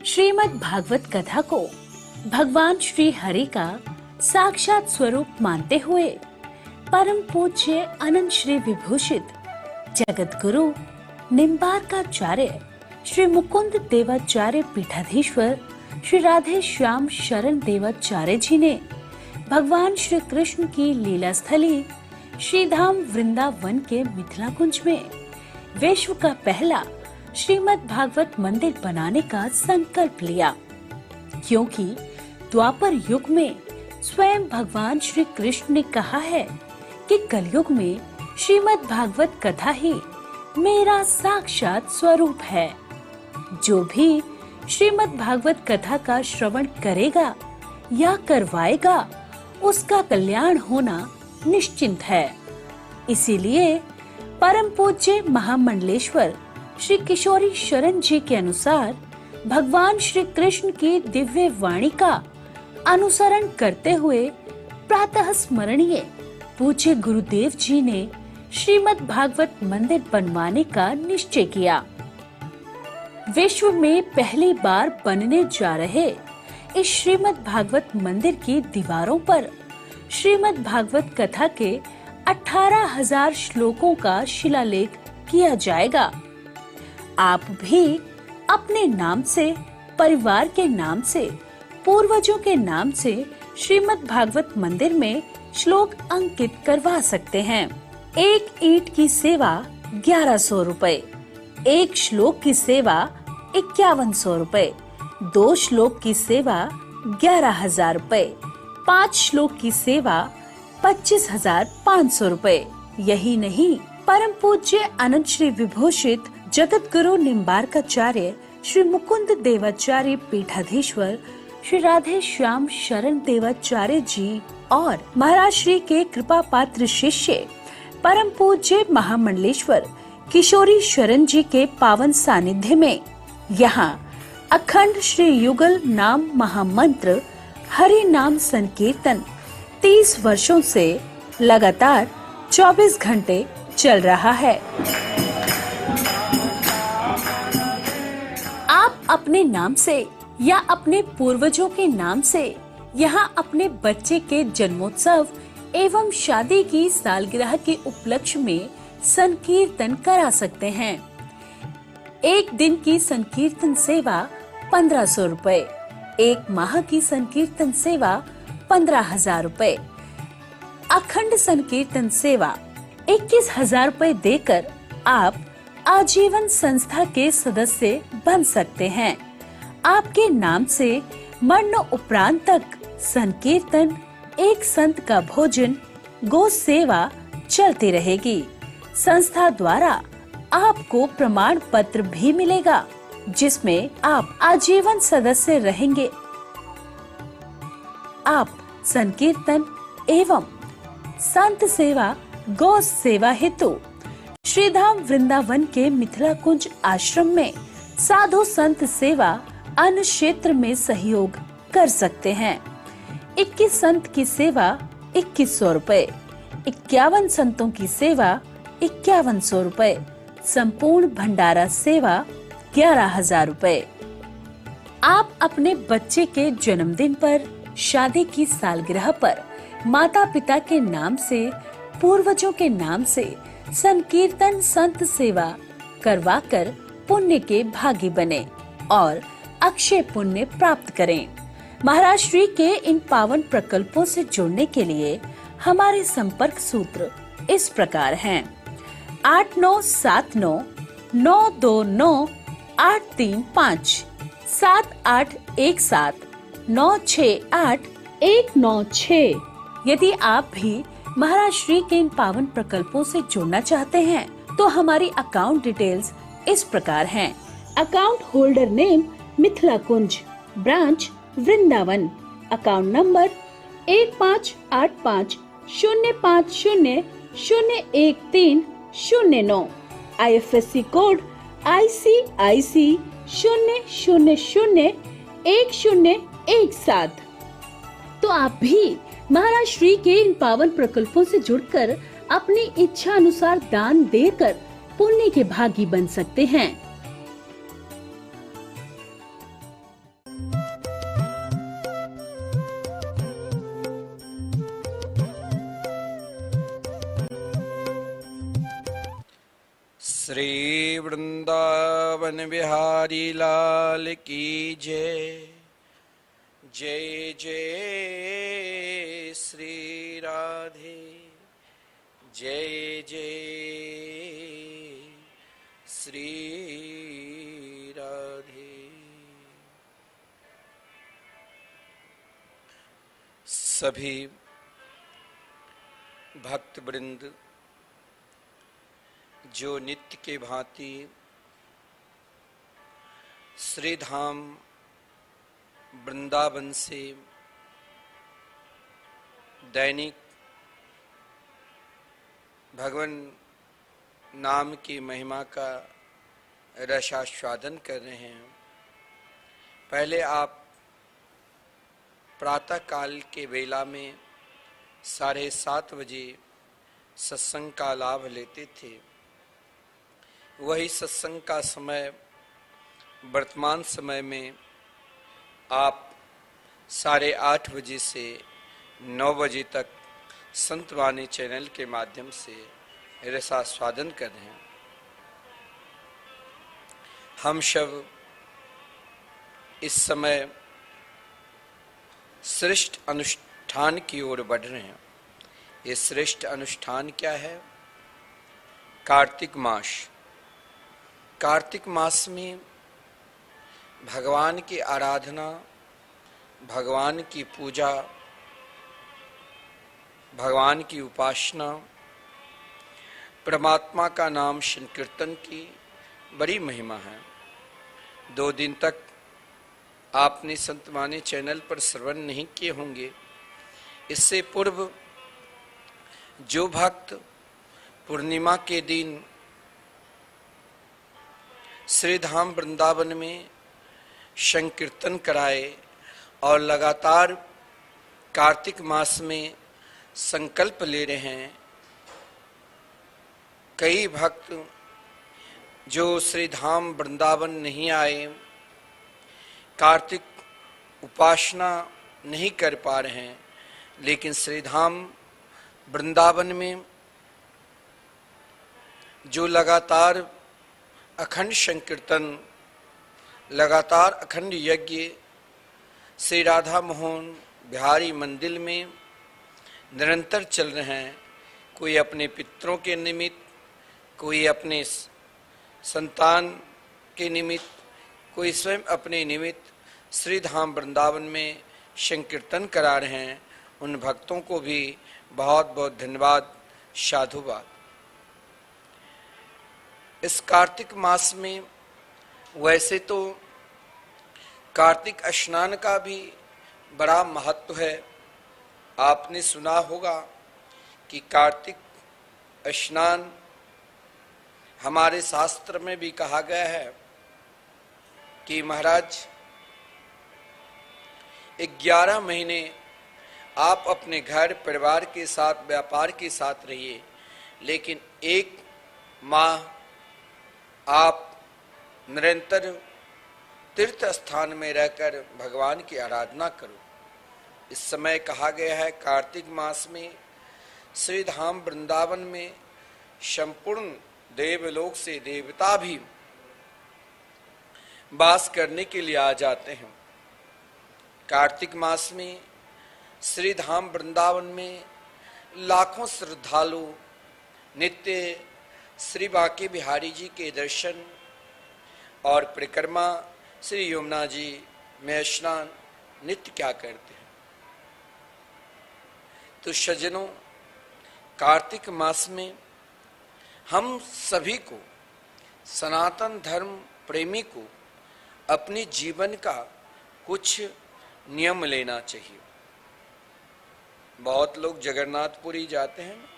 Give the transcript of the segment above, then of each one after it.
श्रीमद् भागवत कथा को भगवान श्री हरि का साक्षात स्वरूप मानते हुए परम पूज्य अनंत श्री विभूषित जगत गुरु निम्बार्काचार्य श्री मुकुंद देवाचार्य पीठाधीश्वर श्री राधे श्याम शरण देवाचार्य जी ने भगवान श्री कृष्ण की लीला स्थली श्रीधाम वृंदावन के मिथिला कुंज में विश्व का पहला श्रीमद् भागवत मंदिर बनाने का संकल्प लिया, क्योंकि द्वापर युग में स्वयं भगवान श्री कृष्ण ने कहा है कि कलयुग में श्रीमद् भागवत कथा ही मेरा साक्षात स्वरूप है। जो भी श्रीमद् भागवत कथा का श्रवण करेगा या करवाएगा उसका कल्याण होना निश्चिंत है। इसीलिए परम पूज्य महामंडलेश्वर श्री किशोरी शरण जी के अनुसार भगवान श्री कृष्ण की दिव्य वाणी का अनुसरण करते हुए प्रातः स्मरणीय पूज्य गुरुदेव जी ने श्रीमद् भागवत मंदिर बनवाने का निश्चय किया। विश्व में पहली बार बनने जा रहे इस श्रीमद् भागवत मंदिर की दीवारों पर श्रीमद् भागवत कथा के 18,000 श्लोकों का शिलालेख किया जाएगा। आप भी अपने नाम से, परिवार के नाम से, पूर्वजों के नाम से श्रीमद् भागवत मंदिर में श्लोक अंकित करवा सकते हैं। एक ईंट की सेवा 1100 रुपए, एक श्लोक की सेवा 5100 रुपए, 2 श्लोक की सेवा 11,000 रुपए, 5 श्लोक की सेवा 25,500 रुपए। यही नहीं, परम पूज्य अनंत श्री विभूषित जगत गुरु निम्बार्काचार्य श्री मुकुंद देवाचार्य पीठाधीश्वर श्री राधे श्याम शरण देवाचार्य जी और महाराज श्री के कृपा पात्र शिष्य परम पूज्य महामंडलेश्वर किशोरी शरण जी के पावन सानिध्य में यहाँ अखंड श्री युगल नाम महामंत्र हरि नाम संकीर्तन 30 वर्षों से लगातार 24 घंटे चल रहा है। आप अपने नाम से या अपने पूर्वजों के नाम से यहाँ अपने बच्चे के जन्मोत्सव एवं शादी की सालगिरह के उपलक्ष्य में संकीर्तन करा सकते हैं। एक दिन की संकीर्तन सेवा 1500 रुपए, एक माह की संकीर्तन सेवा 15,000 रुपए, अखंड संकीर्तन सेवा 21,000 रुपए देकर आप आजीवन संस्था के सदस्य बन सकते हैं। आपके नाम से मरण उपरांत तक संकीर्तन, एक संत का भोजन, गो सेवा चलती रहेगी। संस्था द्वारा आपको प्रमाण पत्र भी मिलेगा जिसमें आप आजीवन सदस्य रहेंगे। आप संकीर्तन एवं संत सेवा, गौ सेवा हेतु श्रीधाम वृंदावन के मिथिला कुंज आश्रम में साधु संत सेवा अन्य क्षेत्र में सहयोग कर सकते हैं। 21 संत की सेवा 2100 रुपए, 51 संतों की सेवा 5100 रुपए, संपूर्ण भंडारा सेवा 11,000 रुपए। आप अपने बच्चे के जन्मदिन पर, शादी की सालगिरह पर माता पिता के नाम से, पूर्वजों के नाम से संकीर्तन संत सेवा करवाकर पुण्य के भागी बने और अक्षय पुण्य प्राप्त करें। महाराज श्री के इन पावन प्रकल्पों से जुड़ने के लिए हमारे संपर्क सूत्र इस प्रकार हैं: 8979 929 835, 7817 968 196। यदि आप भी महाराज श्री के इन पावन प्रकल्पों से जुड़ना चाहते हैं तो हमारी अकाउंट डिटेल्स इस प्रकार हैं। Account holder name Mithila Kunj, branch Vrindavan, account number 1585 050 01309, IFSC code ICIC 0001017। तो आप भी महाराज श्री के इन पावन प्रकल्पों से जुड़कर अपनी इच्छा अनुसार दान देकर पुण्य के भागी बन सकते हैं। श्री वृंदावन बिहारी लाल की जय। जय जय श्री राधे, जय जय श्री राधे। सभी भक्त वृंद जो नित्य के भांति श्री धाम वृंदावन से दैनिक भगवान नाम की महिमा का रसास्वादन कर रहे हैं। पहले आप प्रातः काल के वेला में 7:30 बजे सत्संग का लाभ लेते थे। वही सत्संग का समय वर्तमान समय में आप 8:30 बजे से 9 बजे तक संतवाणी चैनल के माध्यम से रसास्वादन कर रहे हैं। हम सब इस समय श्रेष्ठ अनुष्ठान की ओर बढ़ रहे हैं। ये श्रेष्ठ अनुष्ठान क्या है? कार्तिक मास। कार्तिक मास में भगवान की आराधना, भगवान की पूजा, भगवान की उपासना, परमात्मा का नाम संकीर्तन की बड़ी महिमा है। 2 दिन तक आपने संतवाणी चैनल पर श्रवण नहीं किए होंगे। इससे पूर्व जो भक्त पूर्णिमा के दिन श्री धाम वृंदावन में संकीर्तन कराए और लगातार कार्तिक मास में संकल्प ले रहे हैं, कई भक्त जो श्री धाम वृंदावन नहीं आए, कार्तिक उपासना नहीं कर पा रहे हैं, लेकिन श्री धाम वृंदावन में जो लगातार अखंड संकीर्तन, लगातार अखंड यज्ञ श्री राधा मोहन बिहारी मंदिर में निरंतर चल रहे हैं। कोई अपने पितरों के निमित्त, कोई अपने संतान के निमित्त, कोई स्वयं अपने निमित्त श्री धाम वृंदावन में संकीर्तन करा रहे हैं। उन भक्तों को भी बहुत बहुत धन्यवाद, साधुवाद। इस कार्तिक मास में वैसे तो कार्तिक स्नान का भी बड़ा महत्व है। आपने सुना होगा कि कार्तिक स्नान हमारे शास्त्र में भी कहा गया है कि महाराज 11 महीने आप अपने घर परिवार के साथ, व्यापार के साथ रहिए, लेकिन 1 माह आप निरंतर तीर्थ स्थान में रहकर भगवान की आराधना करो। इस समय कहा गया है कार्तिक मास में श्री धाम वृंदावन में संपूर्ण देवलोक से देवता भी वास करने के लिए आ जाते हैं। कार्तिक मास में श्री धाम वृंदावन में लाखों श्रद्धालु नित्य श्री बांके बिहारी जी के दर्शन और परिक्रमा, श्री यमुना जी में स्नान नित्य क्या करते हैं। तो सज्जनों, कार्तिक मास में हम सभी को, सनातन धर्म प्रेमी को अपने जीवन का कुछ नियम लेना चाहिए। बहुत लोग जगन्नाथपुरी जाते हैं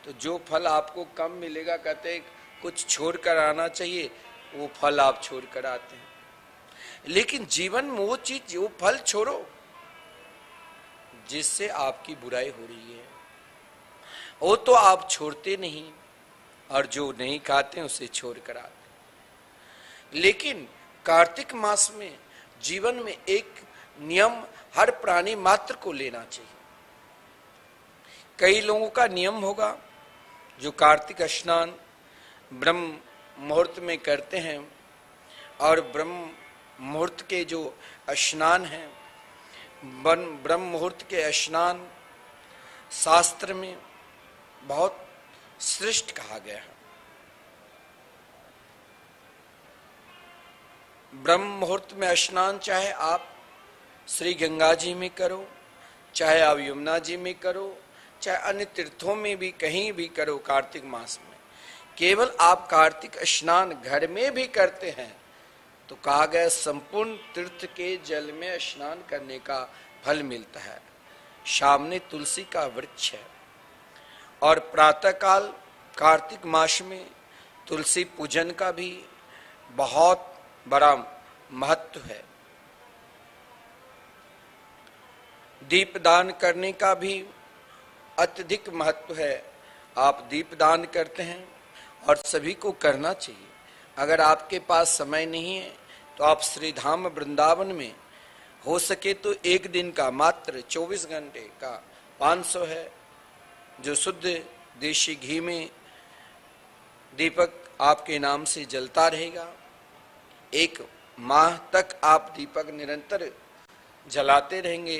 तो जो फल आपको कम मिलेगा कहते हैं कुछ छोड़ कर आना चाहिए, वो फल आप छोड़ कर आते हैं। लेकिन जीवन में वो चीज, वो फल छोड़ो जिससे आपकी बुराई हो रही है, वो तो आप छोड़ते नहीं, और जो नहीं खाते उसे छोड़ कर आते। लेकिन कार्तिक मास में जीवन में एक नियम हर प्राणी मात्र को लेना चाहिए। कई लोगों का नियम होगा जो कार्तिक स्नान ब्रह्म मुहूर्त में करते हैं, और ब्रह्म मुहूर्त के जो स्नान हैं, ब्रह्म मुहूर्त के स्नान शास्त्र में बहुत श्रेष्ठ कहा गया है। ब्रह्म मुहूर्त में स्नान चाहे आप श्री गंगा जी में करो, चाहे आप यमुना जी में करो, चाहे अन्य तीर्थों में भी कहीं भी करो कार्तिक मास में, केवल आप कार्तिक स्नान घर में भी करते हैं तो कहा गया संपूर्ण तीर्थ के जल में स्नान करने का फल मिलता है। सामने तुलसी का वृक्ष है और प्रातःकाल कार्तिक मास में तुलसी पूजन का भी बहुत बड़ा महत्व है। दीपदान करने का भी अत्यधिक महत्व है। आप दीपदान करते हैं और सभी को करना चाहिए। अगर आपके पास समय नहीं है तो आप श्री धाम वृंदावन में हो सके तो एक दिन का मात्र 24 घंटे का 500 है, जो शुद्ध देशी घी में दीपक आपके नाम से जलता रहेगा। एक माह तक आप दीपक निरंतर जलाते रहेंगे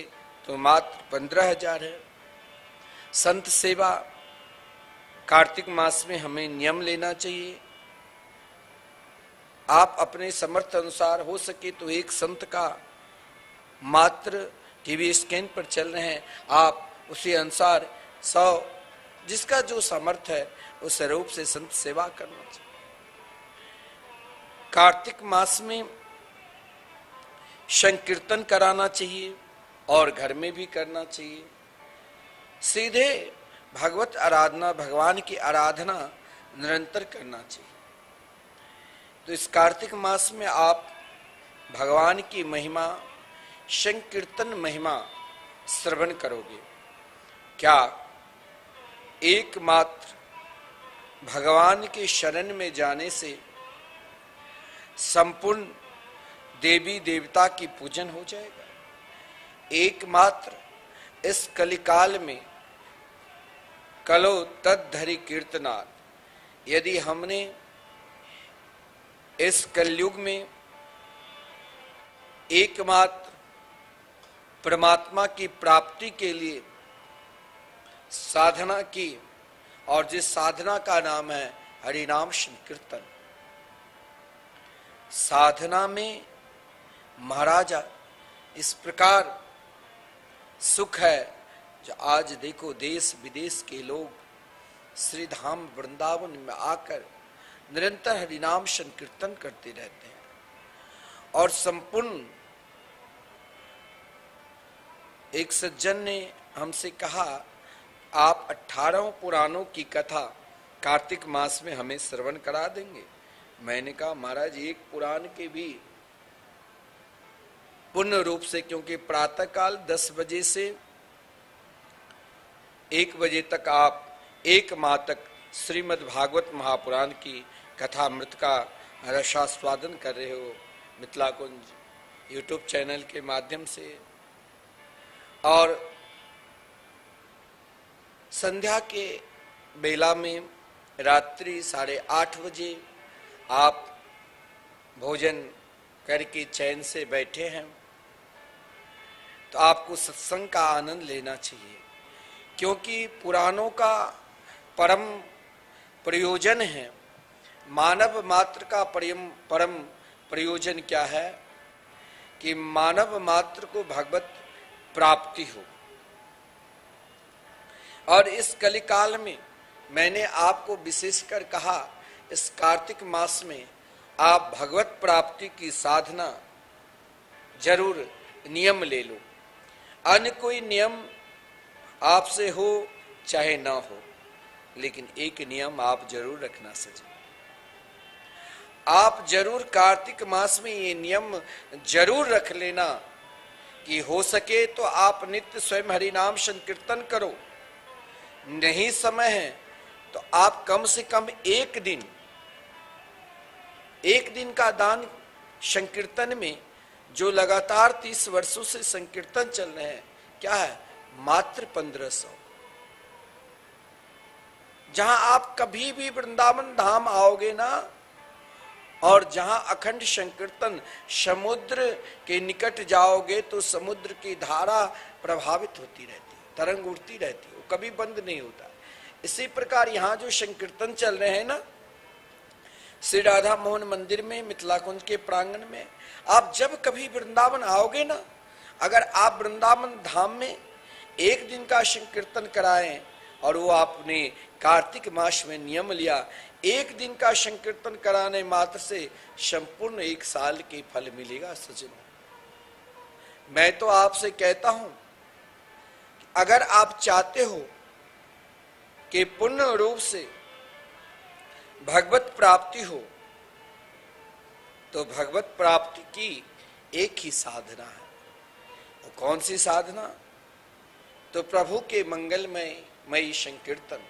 तो मात्र 15,000 है। संत सेवा कार्तिक मास में हमें नियम लेना चाहिए। आप अपने समर्थ अनुसार हो सके तो एक संत का मात्र टीवी स्क्रीन पर चल रहे हैं, आप उसी अनुसार 100 जिसका जो समर्थ है उस रूप से संत सेवा करना चाहिए। कार्तिक मास में संकीर्तन कराना चाहिए और घर में भी करना चाहिए। सीधे भगवत आराधना, भगवान की आराधना निरंतर करना चाहिए। तो इस कार्तिक मास में आप भगवान की महिमा, संकीर्तन महिमा श्रवण करोगे। क्या एकमात्र भगवान के शरण में जाने से संपूर्ण देवी देवता की पूजन हो जाएगा? एकमात्र इस कलिकाल में कलो तद्धरि कीर्तनात्, यदि हमने इस कलयुग में एकमात्र परमात्मा की प्राप्ति के लिए साधना की, और जिस साधना का नाम है हरिनाम संकीर्तन, साधना में महाराजा इस प्रकार सुख है जो आज देखो देश विदेश के लोग श्री धाम वृंदावन में आकर निरंतर हरिनाम संकीर्तन करते रहते हैं। और संपूर्ण एक सज्जन ने हमसे कहा आप 18 पुराणों की कथा कार्तिक मास में हमें श्रवण करा देंगे। मैंने कहा महाराज एक पुराण के भी पूर्ण रूप से, क्योंकि प्रातःकाल 10 बजे से 1 बजे तक आप 1 माह तक श्रीमद् भागवत महापुराण की कथामृत का रसास्वादन कर रहे हो मिथिला कुंज यूट्यूब चैनल के माध्यम से। और संध्या के बेला में रात्रि 8:30 बजे आप भोजन करके चैन से बैठे हैं तो आपको सत्संग का आनंद लेना चाहिए, क्योंकि पुराणों का परम प्रयोजन है। मानव मात्र का परम प्रयोजन क्या है कि मानव मात्र को भगवत प्राप्ति हो। और इस कलिकाल में मैंने आपको विशेषकर कहा इस कार्तिक मास में आप भगवत प्राप्ति की साधना जरूर नियम ले लो। अन्य कोई नियम आपसे हो चाहे ना हो, लेकिन एक नियम आप जरूर रखना सके। आप जरूर कार्तिक मास में ये नियम जरूर रख लेना कि हो सके तो आप नित्य स्वयं हरिनाम संकीर्तन करो। नहीं समय है तो आप कम से कम एक दिन का दान संकीर्तन में, जो लगातार 30 वर्षों से संकीर्तन चल रहे हैं, क्या है मात्र 1500। जहां आप कभी भी वृंदावन धाम आओगे ना और जहां अखंड संकीर्तन, समुद्र के निकट जाओगे तो समुद्र की धारा प्रभावित होती रहती, तरंग उठती रहती, वो कभी बंद नहीं होता। इसी प्रकार यहाँ जो संकीर्तन चल रहे हैं ना, श्री राधा मोहन मंदिर में, मिथिला कुंज के प्रांगण में, आप जब कभी वृंदावन आओगे ना, अगर आप वृंदावन धाम में एक दिन का संकीर्तन कराएं, और वो आपने कार्तिक मास में नियम लिया, एक दिन का संकीर्तन कराने मात्र से संपूर्ण एक साल के फल मिलेगा। सज्जनों, मैं तो आपसे कहता हूं, अगर आप चाहते हो कि पूर्ण रूप से भगवत प्राप्ति हो, तो भगवत प्राप्ति की एक ही साधना है। वो कौन सी साधना? तो प्रभु के मंगलमय संकीर्तन।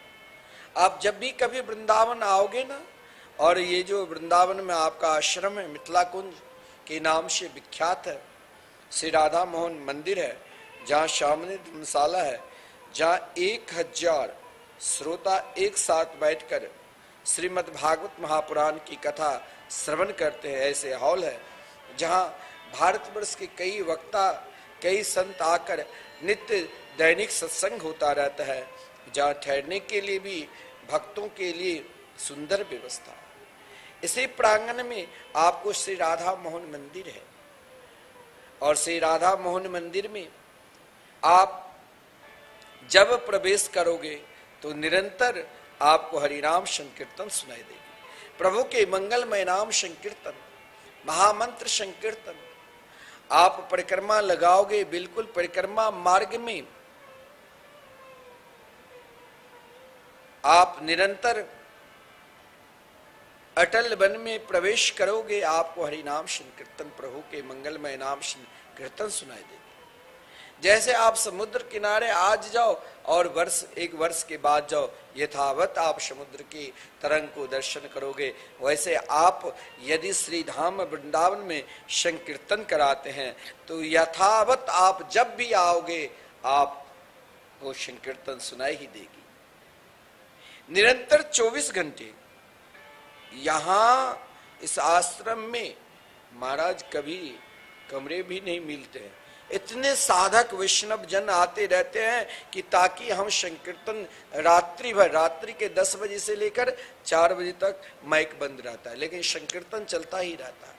आप जब भी कभी वृंदावन आओगे ना, और ये जो वृंदावन में आपका आश्रम है, मिथिला कुंज के नाम से विख्यात है, श्री राधा मोहन मंदिर है, जहाँ सामने धर्मशाला है, जहाँ 1000 श्रोता एक साथ बैठकर श्रीमद् भागवत महापुराण की कथा श्रवण करते हैं, ऐसे हॉल है, जहाँ भारतवर्ष के कई वक्ता, कई संत आकर नित्य दैनिक सत्संग होता रहता है, जहाँ ठहरने के लिए भी भक्तों के लिए सुंदर व्यवस्था। इसी प्रांगण में आपको श्री राधा मोहन मंदिर है, और श्री राधा मोहन मंदिर में आप जब प्रवेश करोगे तो निरंतर आपको हरिनाम संकीर्तन सुनाई देगी। प्रभु के मंगलमय नाम संकीर्तन, महामंत्र संकीर्तन। आप परिक्रमा लगाओगे, बिल्कुल परिक्रमा मार्ग में आप निरंतर अटल वन में प्रवेश करोगे, आपको हरिनाम संकीर्तन, प्रभु के मंगलमय नाम संकीर्तन सुनाई देगी। जैसे आप समुद्र किनारे आज जाओ और एक वर्ष के बाद जाओ, यथावत आप समुद्र की तरंग को दर्शन करोगे, वैसे आप यदि श्री धाम वृंदावन में संकीर्तन कराते हैं तो यथावत आप जब भी आओगे आप वो संकीर्तन सुनाई ही देगी। निरंतर 24 घंटे यहाँ इस आश्रम में महाराज कभी कमरे भी नहीं मिलते हैं, इतने साधक वैष्णव जन आते रहते हैं कि ताकि हम संकीर्तन रात्रि भर, रात्रि के 10 बजे से लेकर 4 बजे तक माइक बंद रहता है, लेकिन संकीर्तन चलता ही रहता है।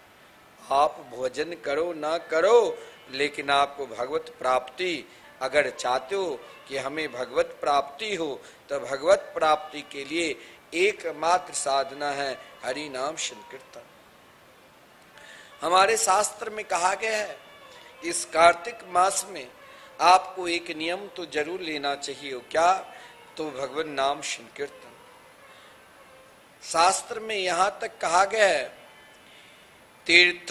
आप भोजन करो ना करो, लेकिन आपको भगवत प्राप्ति अगर चाहते हो कि हमें भगवत प्राप्ति हो, तो भगवत प्राप्ति के लिए एकमात्र साधना है हरि नाम संकीर्तन। हमारे शास्त्र में कहा गया है, इस कार्तिक मास में आपको एक नियम तो जरूर लेना चाहिए। क्या? तो भगवान नाम संकीर्तन। शास्त्र में यहां तक कहा गया है, तीर्थानाम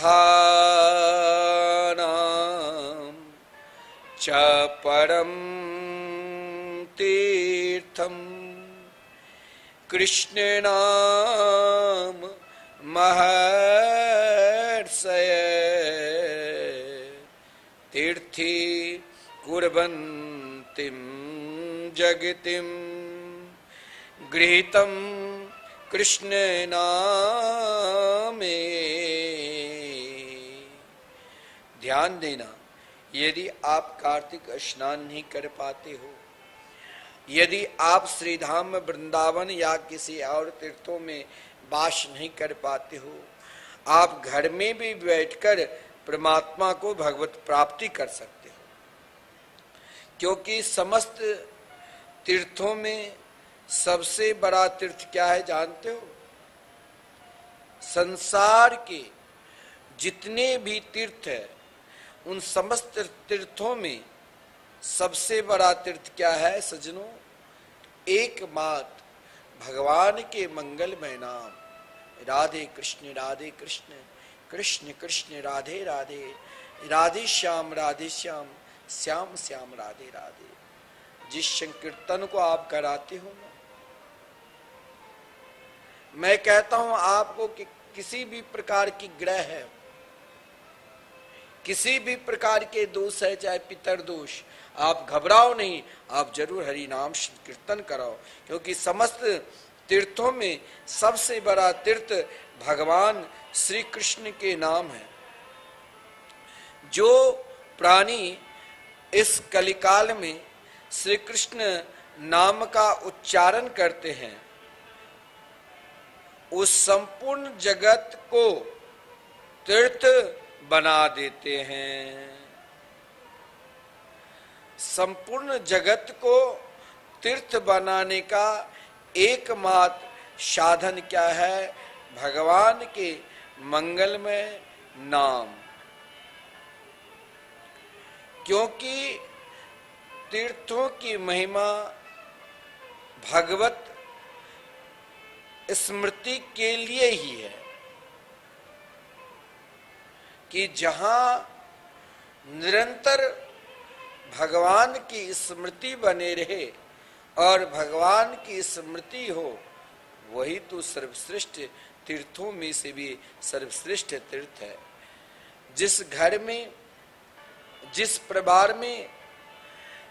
च परम तीर्थम कृष्ण नाम महर्षय तीर्थी कुर्वन्तिम जगतिम गृहीतम कृष्ण नामे। ध्यान देना, यदि आप कार्तिक स्नान नहीं कर पाते हो, यदि आप श्रीधाम वृंदावन या किसी और तीर्थों में वास नहीं कर पाते हो, आप घर में भी बैठकर परमात्मा को भगवत प्राप्ति कर सकते हो। क्योंकि समस्त तीर्थों में सबसे बड़ा तीर्थ क्या है जानते हो? संसार के जितने भी तीर्थ है, उन समस्त तीर्थों में सबसे बड़ा तीर्थ क्या है सज्जनों? एकमात्र भगवान के मंगलमय नाम राधे कृष्ण कृष्ण कृष्ण राधे राधे, राधे श्याम श्याम श्याम राधे राधे। जिस संकीर्तन को आप कराते हो ना, मैं कहता हूं आपको कि किसी भी प्रकार की ग्रह है, किसी भी प्रकार के दोष है, चाहे पितर दोष, आप घबराओ नहीं, आप जरूर हरि नाम कीर्तन कराओ। क्योंकि समस्त तीर्थों में सबसे बड़ा तीर्थ भगवान श्री कृष्ण के नाम है। जो प्राणी इस कलिकाल में श्री कृष्ण नाम का उच्चारण करते हैं उस संपूर्ण जगत को तीर्थ बना देते हैं। संपूर्ण जगत को तीर्थ बनाने का एकमात्र साधन क्या है? भगवान के मंगलमय नाम। क्योंकि तीर्थों की महिमा भगवत स्मृति के लिए ही है कि जहां निरंतर भगवान की स्मृति बने रहे और भगवान की स्मृति हो, वही तो सर्वश्रेष्ठ तीर्थों में से भी सर्वश्रेष्ठ तीर्थ है। जिस घर में, जिस परिवार में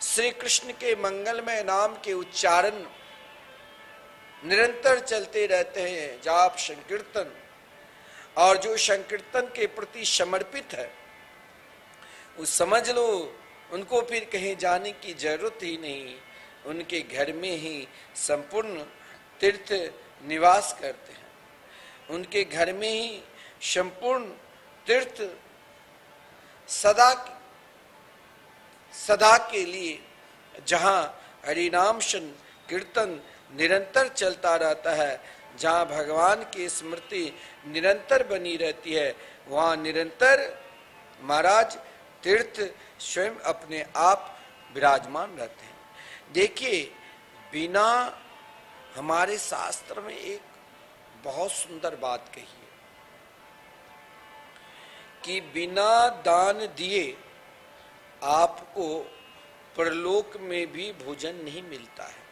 श्री कृष्ण के मंगलमय नाम के उच्चारण निरंतर चलते रहते हैं, जाप संकीर्तन, और जो संकीर्तन के प्रति समर्पित है, उस समझ लो उनको फिर कहीं जाने की जरूरत ही नहीं। उनके घर में ही संपूर्ण तीर्थ निवास करते हैं। उनके घर में ही संपूर्ण तीर्थ सदा के लिए, जहां हरिनाम कीर्तन निरंतर चलता रहता है, जहां भगवान की स्मृति निरंतर बनी रहती है, वहां निरंतर महाराज तीर्थ स्वयं अपने आप विराजमान रहते हैं। देखिए, बिना, हमारे शास्त्र में एक बहुत सुंदर बात कही है कि बिना दान दिए आपको परलोक में भी भोजन नहीं मिलता है।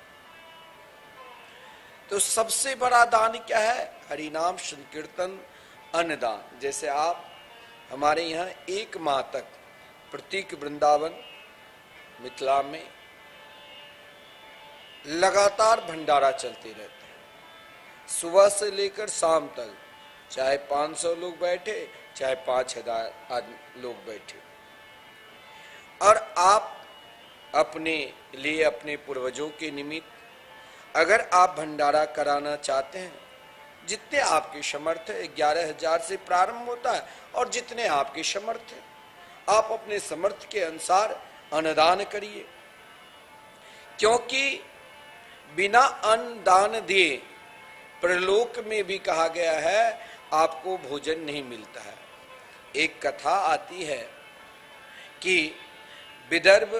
तो सबसे बड़ा दान क्या है? हरिनाम संकीर्तन, अन्नदान। जैसे आप हमारे यहाँ 1 माह तक प्रतीक वृंदावन मिथिला में लगातार भंडारा चलते रहते हैं, सुबह से लेकर शाम तक, चाहे 500 लोग बैठे, चाहे 5000 लोग बैठे। और आप अपने लिए, अपने पूर्वजों के निमित्त अगर आप भंडारा कराना चाहते हैं, जितने आपके समर्थ है, 11,000 से प्रारंभ होता है, और जितने आपके समर्थ है, आप अपने समर्थ के अनुसार अन्नदान करिए। क्योंकि बिना अन्न दान दिए परलोक में भी कहा गया है आपको भोजन नहीं मिलता है। एक कथा आती है कि विदर्भ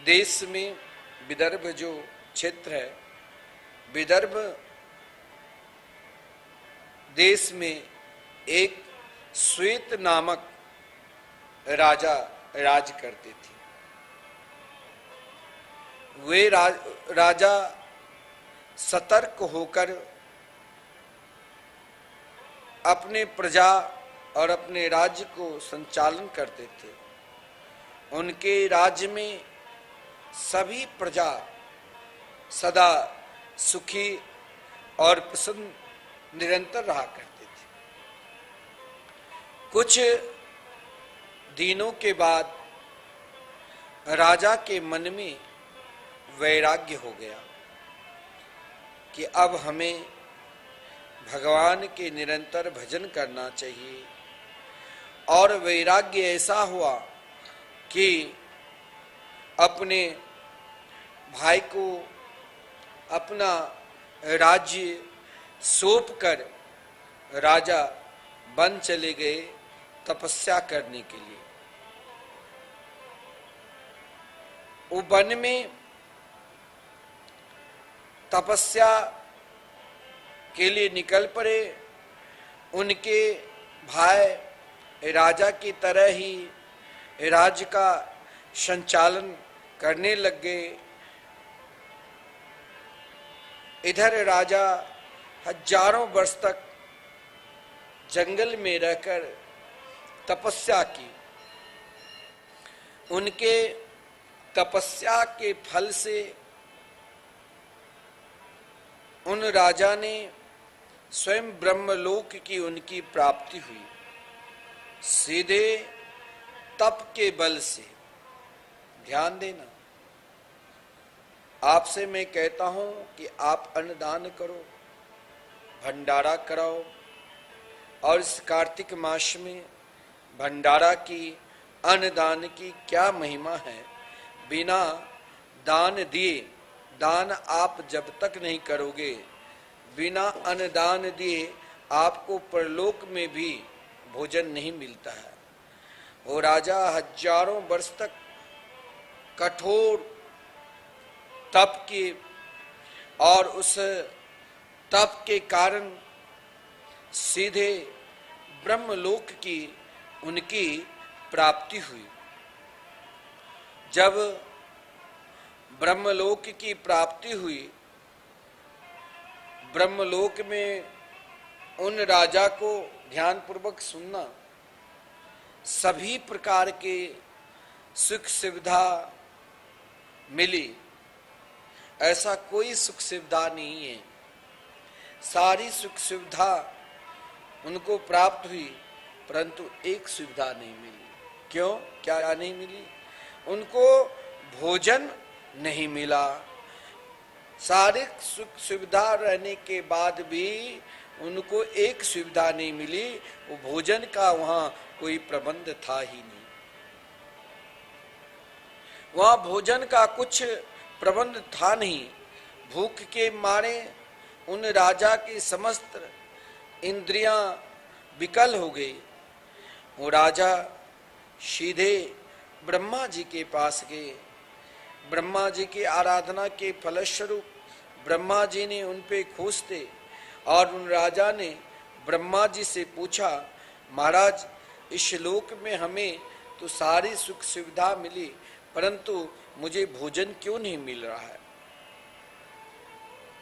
देश में, विदर्भ जो क्षेत्र है, विदर्भ देश में एक श्वेत नामक राजा राज करते थे। वे राजा सतर्क होकर अपने प्रजा और अपने राज्य को संचालन करते थे। उनके राज्य में सभी प्रजा सदा सुखी और प्रसन्न निरंतर रहा करते थे। कुछ दिनों के बाद राजा के मन में वैराग्य हो गया कि अब हमें भगवान के निरंतर भजन करना चाहिए। और वैराग्य ऐसा हुआ कि अपने भाई को अपना राज्य सौंप कर राजा वन चले गए तपस्या करने के लिए। वो वन में तपस्या के लिए निकल पड़े। उनके भाई राजा की तरह ही राज्य का संचालन करने लग गए। इधर राजा हजारों वर्ष तक जंगल में रहकर तपस्या की। उनके तपस्या के फल से उन राजा ने स्वयं ब्रह्मलोक की उनकी प्राप्ति हुई, सीधे तप के बल से। ध्यान देना, आपसे मैं कहता हूं कि आप अन्नदान करो, भंडारा कराओ, और इस कार्तिक मास में भंडारा की, अन्नदान की क्या महिमा है। बिना दान दिए, दान आप जब तक नहीं करोगे, बिना अन्नदान दिए आपको परलोक में भी भोजन नहीं मिलता है। वो राजा हजारों वर्ष तक कठोर तप की, और उस तप के कारण सीधे ब्रह्मलोक की उनकी प्राप्ति हुई। जब ब्रह्मलोक की प्राप्ति हुई, ब्रह्मलोक में उन राजा को, ध्यान पूर्वक सुनना, सभी प्रकार के सुख सुविधा मिली। ऐसा कोई सुख सुविधा नहीं है, सारी सुख सुविधा उनको प्राप्त हुई, परंतु एक सुविधा नहीं मिली। क्यों? क्या नहीं मिली? उनको भोजन नहीं मिला। सारी सुख सुविधा रहने के बाद भी उनको एक सुविधा नहीं मिली, वो भोजन का वहां कोई प्रबंध था ही नहीं। वहां भोजन का कुछ प्रबंध था नहीं। भूख के मारे उन राजा की समस्त इंद्रियां विकल हो गई। वो राजा सीधे ब्रह्मा जी के पास गए। ब्रह्मा जी की आराधना के फलस्वरूप ब्रह्मा जी ने उन पे खुश थे, और उन राजा ने ब्रह्मा जी से पूछा, महाराज, इस लोक में हमें तो सारी सुख सुविधा मिली, परंतु मुझे भोजन क्यों नहीं मिल रहा है?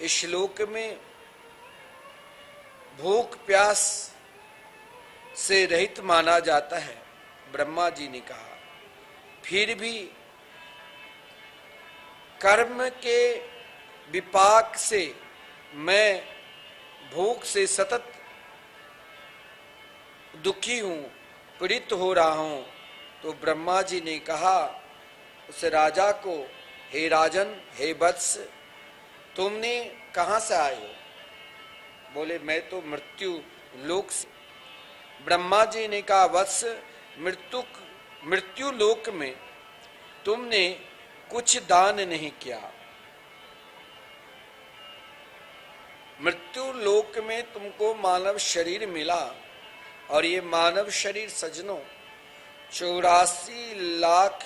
इस लोक में भूख प्यास से रहित माना जाता है। ब्रह्मा जी ने कहा, फिर भी कर्म के विपाक से मैं भूख से सतत दुखी हूं, पीड़ित हो रहा हूं। तो ब्रह्मा जी ने कहा उस राजा को, हे राजन, हे वत्स, तुमने कहां से आए हो? बोले, मैं तो मृत्यु लोक से। ब्रह्मा जी ने कहा, वत्स, मृत्यु लोक में तुमने कुछ दान नहीं किया। मृत्यु लोक में तुमको मानव शरीर मिला, और ये मानव शरीर सज्जनों 84 लाख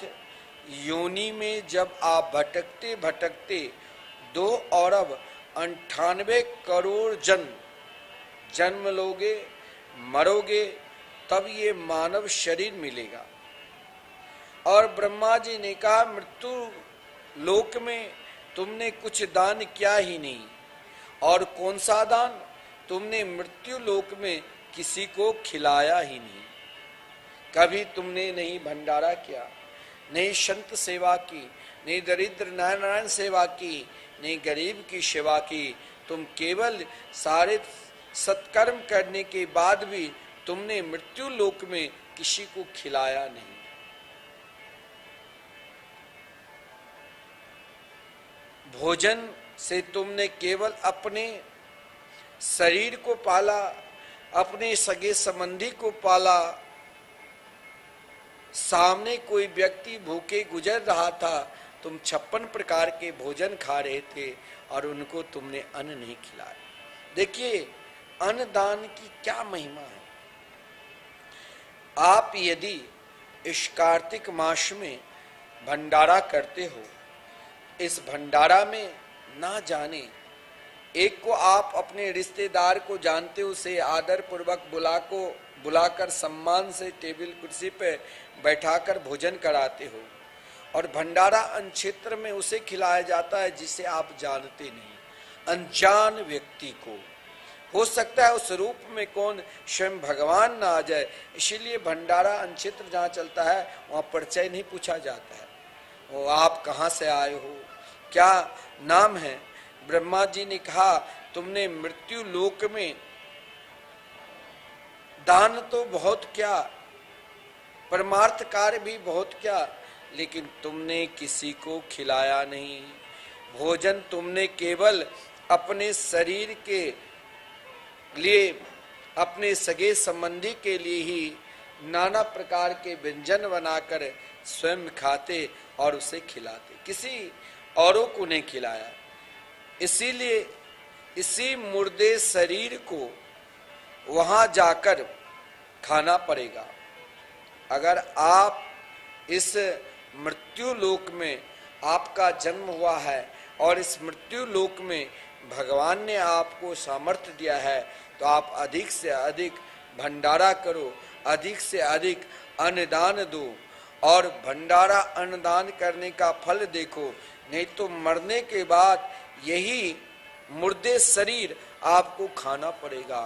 योनि में जब आप भटकते भटकते 2 अरब 98 करोड़ जन्म लोगे, मरोगे, तब ये मानव शरीर मिलेगा। और ब्रह्मा जी ने कहा, मृत्यु लोक में तुमने कुछ दान किया ही नहीं। और कौन सा दान? तुमने मृत्यु लोक में किसी को खिलाया ही नहीं। कभी तुमने नहीं भंडारा किया, नहीं संत सेवा की, नहीं दरिद्र नारायण सेवा की, नहीं गरीब की सेवा की। तुम केवल सारे सत्कर्म करने के बाद भी तुमने मृत्यु लोक में किसी को खिलाया नहीं। भोजन से तुमने केवल अपने शरीर को पाला, अपने सगे संबंधी को पाला। सामने कोई व्यक्ति भूखे गुजर रहा था, तुम 56 प्रकार के भोजन खा रहे थे और उनको तुमने अन्न नहीं खिलाया। देखिए अन्नदान की क्या महिमा है। आप यदि इस कार्तिक मास में भंडारा करते हो, इस भंडारा में ना जाने एक को आप अपने रिश्तेदार को जानते हो, उसे आदर पूर्वक बुलाकर सम्मान से टेबल कुर्सी पे बैठाकर भोजन कराते हो, और भंडारा अनक्षेत्र में उसे खिलाया जाता है जिसे आप जानते नहीं, अनजान व्यक्ति को। हो सकता है उस रूप में कौन स्वयं भगवान ना आ जाए, इसीलिए भंडारा अनक्षेत्र जहाँ चलता है वहाँ परिचय नहीं पूछा जाता है। वो आप कहाँ से आए हो, क्या नाम है? ब्रह्मा जी ने कहा, तुमने मृत्यु लोक में दान तो बहुत क्या, परमार्थ कार्य भी बहुत क्या, लेकिन तुमने किसी को खिलाया नहीं। भोजन तुमने केवल अपने शरीर के लिए, अपने सगे संबंधी के लिए ही नाना प्रकार के व्यंजन बनाकर स्वयं खाते और उसे खिलाते, किसी औरों को नहीं खिलाया। इसीलिए इसी मुर्दे शरीर को वहां जाकर खाना पड़ेगा। अगर आप इस मृत्यु लोक में आपका जन्म हुआ है और इस मृत्यु लोक में भगवान ने आपको सामर्थ्य दिया है, तो आप अधिक से अधिक भंडारा करो, अधिक से अधिक अन्नदान दो, और भंडारा अन्नदान करने का फल देखो। नहीं तो मरने के बाद यही मुर्दे शरीर आपको खाना पड़ेगा,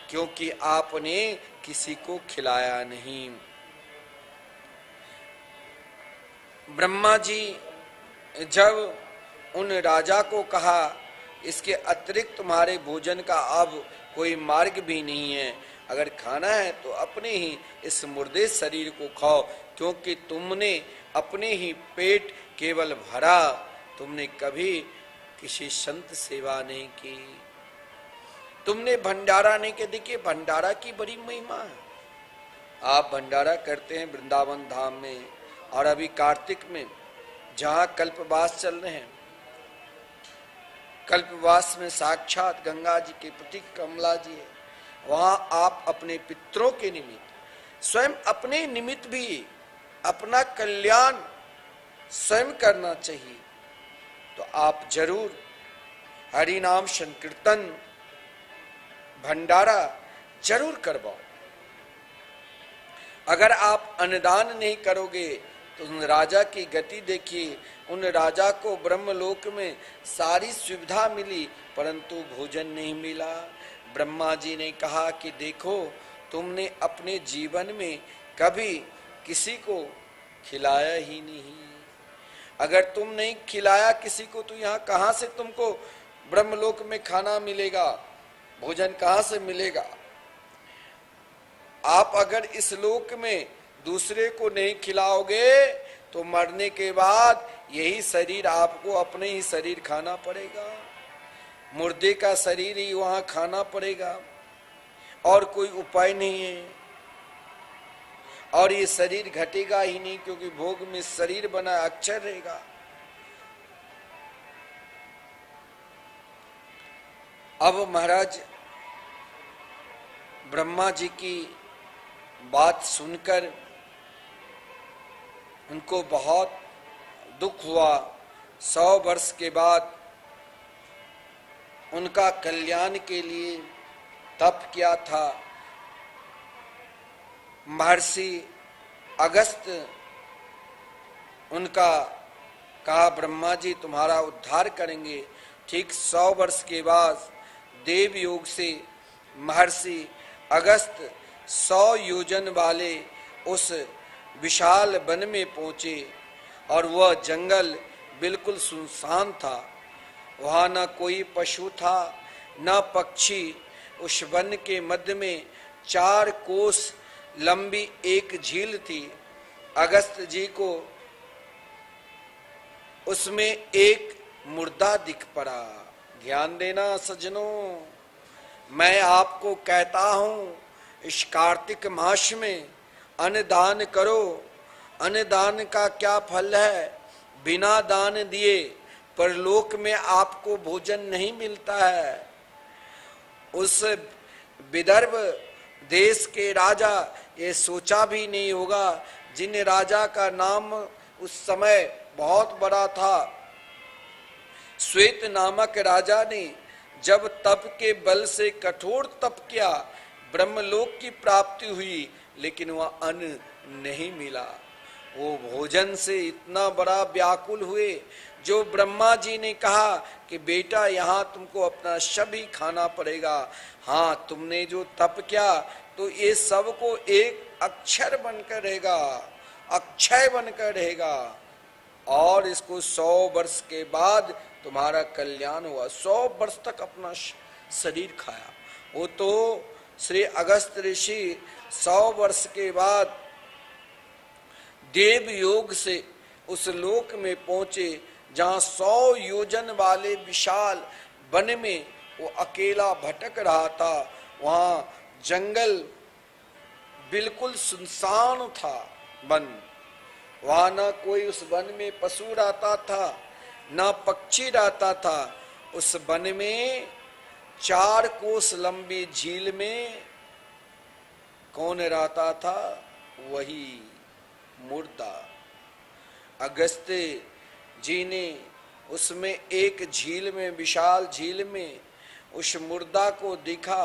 क्योंकि आपने किसी को खिलाया नहीं। ब्रह्मा जी जब उन राजा को कहा, इसके अतिरिक्त तुम्हारे भोजन का अब कोई मार्ग भी नहीं है, अगर खाना है तो अपने ही इस मुर्दे शरीर को खाओ, क्योंकि तुमने अपने ही पेट केवल भरा, तुमने कभी किसी संत सेवा नहीं की, तुमने भंडारा नहीं किया। देखिए भंडारा की बड़ी महिमा है। आप भंडारा करते हैं वृंदावन धाम में, और अभी कार्तिक में जहां कल्पवास चल रहे हैं, कल्पवास में साक्षात गंगा जी के प्रतीक कमला जी है, वहां आप अपने पितरों के निमित्त, स्वयं अपने निमित्त भी अपना कल्याण स्वयं करना चाहिए। तो आप जरूर हरि नाम संकीर्तन भंडारा जरूर करवाओ। अगर आप अन्नदान नहीं करोगे तो उन राजा की गति देखिए। उन राजा को ब्रह्मलोक में सारी सुविधा मिली, परंतु भोजन नहीं मिला। ब्रह्मा जी ने कहा कि देखो, तुमने अपने जीवन में कभी किसी को खिलाया ही नहीं। अगर तुम नहीं खिलाया किसी को, तो यहाँ कहाँ से तुमको ब्रह्मलोक में खाना मिलेगा, भोजन कहाँ से मिलेगा। आप अगर इस लोक में दूसरे को नहीं खिलाओगे, तो मरने के बाद यही शरीर आपको अपने ही शरीर खाना पड़ेगा, मुर्दे का शरीर ही वहां खाना पड़ेगा, और कोई उपाय नहीं है। और ये शरीर घटेगा ही नहीं, क्योंकि भोग में शरीर बना अक्षर रहेगा। अब महाराज ब्रह्मा जी की बात सुनकर उनको बहुत दुख हुआ। 100 वर्ष के बाद उनका कल्याण के लिए तप किया था। महर्षि अगस्त उनका कहा, ब्रह्मा जी तुम्हारा उद्धार करेंगे। ठीक 100 वर्ष के बाद देव योग से महर्षि अगस्त 100 योजन वाले उस विशाल वन में पहुंचे, और वह जंगल बिल्कुल सुनसान था। वहां न कोई पशु था न पक्षी। उस वन के मध्य में 4 कोस लंबी एक झील थी। अगस्त जी को उसमें एक मुर्दा दिख पड़ा। ध्यान देना सज्जनों, मैं आपको कहता हूं, इस कार्तिक मास में अन्नदान करो। अन्नदान का क्या फल है? बिना दान दिए परलोक में आपको भोजन नहीं मिलता है। उस विदर्भ देश के राजा ये सोचा भी नहीं होगा, जिन राजा का नाम उस समय बहुत बड़ा था। श्वेत नामक राजा ने जब तप के बल से कठोर तप किया, ब्रह्मलोक की प्राप्ति हुई, लेकिन वह अन्न नहीं मिला। वो भोजन से इतना बड़ा व्याकुल हुए, जो ब्रह्मा जी ने कहा कि बेटा यहाँ तुमको अपना शब ही खाना पड़ेगा। हाँ, तुमने जो तप किया तो ये सब को एक अक्षर बनकर रहेगा, अक्षय बनकर रहेगा, और इसको 100 वर्ष के बाद तुम्हारा कल्याण हुआ। 100 वर्ष तक अपना शरीर खाया। वो तो श्री अगस्त ऋषि 100 वर्ष के बाद देव योग से उस लोक में पहुंचे जहां 100 योजन वाले विशाल वन में वो अकेला भटक रहा था। वहां जंगल बिल्कुल सुनसान था वन। वहां न कोई उस वन में पशु रहता था, न पक्षी रहता था। उस वन में 4 कोस लंबी झील में कौन रहता था? वही मुर्दा। अगस्त्य जी ने उसमें एक झील में, विशाल झील में उस मुर्दा को देखा।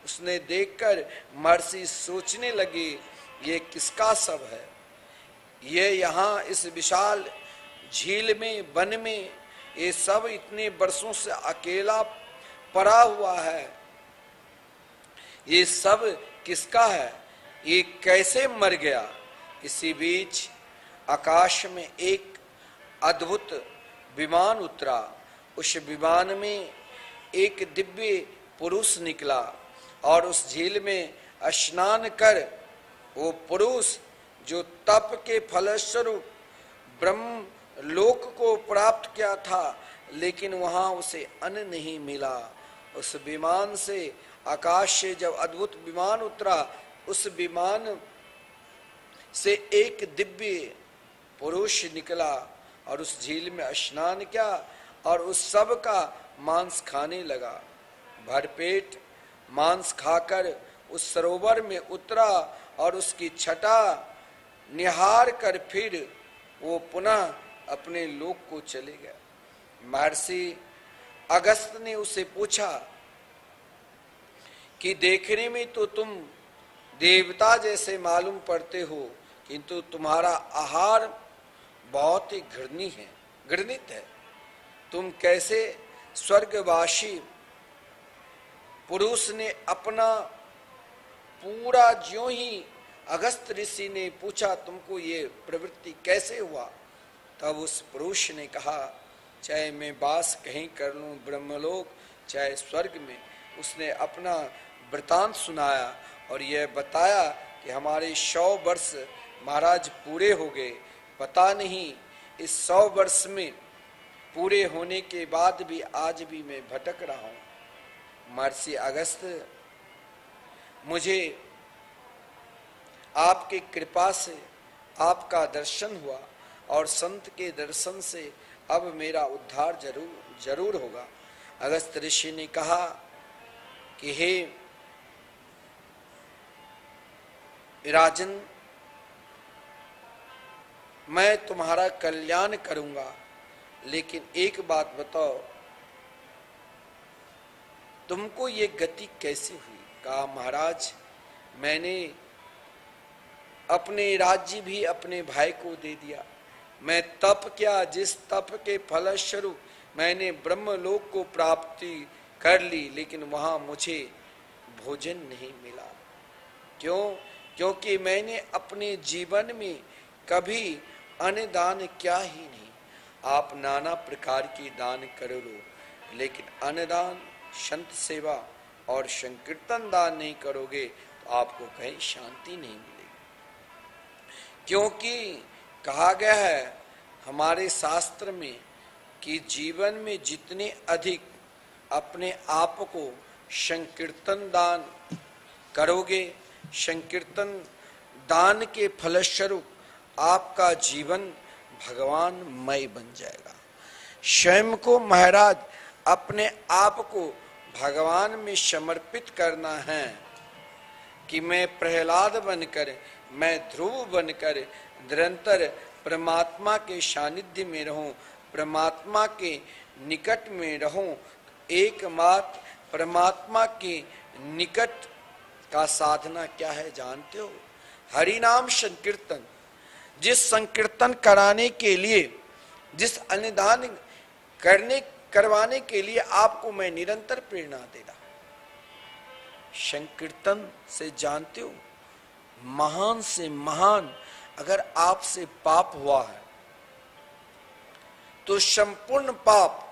उसने देखकर महर्षि सोचने लगे ये किसका शव है? ये यहाँ इस विशाल झील में, वन में ये सब इतने वर्षों से अकेला पड़ा हुआ है। ये सब किसका है? ये कैसे मर गया? इसी बीच आकाश में एक अद्भुत विमान उतरा। उस विमान में एक दिव्य पुरुष निकला और उस झील में स्नान कर वो पुरुष जो तप के फलस्वरूप ब्रह्म लोक को प्राप्त किया था, लेकिन वहां उसे अन्न नहीं मिला। उस विमान से, आकाश से जब अद्भुत विमान उतरा, उस विमान से एक दिव्य पुरुष निकला और उस झील में स्नान किया और उस सब का मांस खाने लगा। भरपेट मांस खाकर उस सरोवर में उतरा और उसकी छटा निहार कर फिर वो पुनः अपने लोक को चले गया। महर्षि अगस्त ने उससे पूछा कि देखने में तो तुम देवता जैसे मालूम पड़ते हो, किंतु तुम्हारा आहार बहुत ही घृणित है। तुम कैसे स्वर्गवासी पुरुष ने अपना पूरा, ज्यों ही अगस्त ऋषि ने पूछा तुमको ये प्रवृत्ति कैसे हुआ, तब उस पुरुष ने कहा चाहे मैं वास कहीं कर लूं ब्रह्मलोक चाहे स्वर्ग में। उसने अपना वृतांत सुनाया और यह बताया कि हमारे 100 वर्ष महाराज पूरे हो गए। पता नहीं इस 100 वर्ष में पूरे होने के बाद भी आज भी मैं भटक रहा हूं। महर्षि अगस्त, मुझे आपकी कृपा से आपका दर्शन हुआ और संत के दर्शन से अब मेरा उद्धार जरूर होगा। अगस्त ऋषि ने कहा कि हे राजन, मैं तुम्हारा कल्याण करूंगा, लेकिन एक बात बताओ, तुमको ये गति कैसे हुई? कहा महाराज, मैंने अपने राज्य भी अपने भाई को दे दिया। मैं तप किया, जिस तप के फलस्वरूप मैंने ब्रह्मलोक को प्राप्ति कर ली, लेकिन वहां मुझे भोजन नहीं मिला। क्यों? क्योंकि मैंने अपने जीवन में कभी अन्न दान किया ही नहीं। आप नाना प्रकार की दान कर लो, लेकिन अन्नदान, संत सेवा और संकीर्तन दान नहीं करोगे तो आपको कहीं शांति नहीं मिलेगी। क्योंकि कहा गया है हमारे शास्त्र में कि जीवन में जितने अधिक अपने आप को संकीर्तन दान करोगे, संकीर्तन दान के फलस्वरूप आपका जीवन भगवानमय बन जाएगा। स्वयं को महाराज अपने आप को भगवान में समर्पित करना है कि मैं प्रहलाद बनकर, मैं ध्रुव बनकर निरंतर परमात्मा के सानिध्य में रहूं, परमात्मा के निकट में रहूं। एकमात्र परमात्मा के निकट का साधना क्या है जानते हो? हरि नाम संकीर्तन। जिस संकीर्तन कराने के लिए, जिस अन्नदान करवाने के लिए आपको मैं निरंतर प्रेरणा दे रहा, संकीर्तन से जानते हो, महान से महान अगर आपसे पाप हुआ है तो संपूर्ण पाप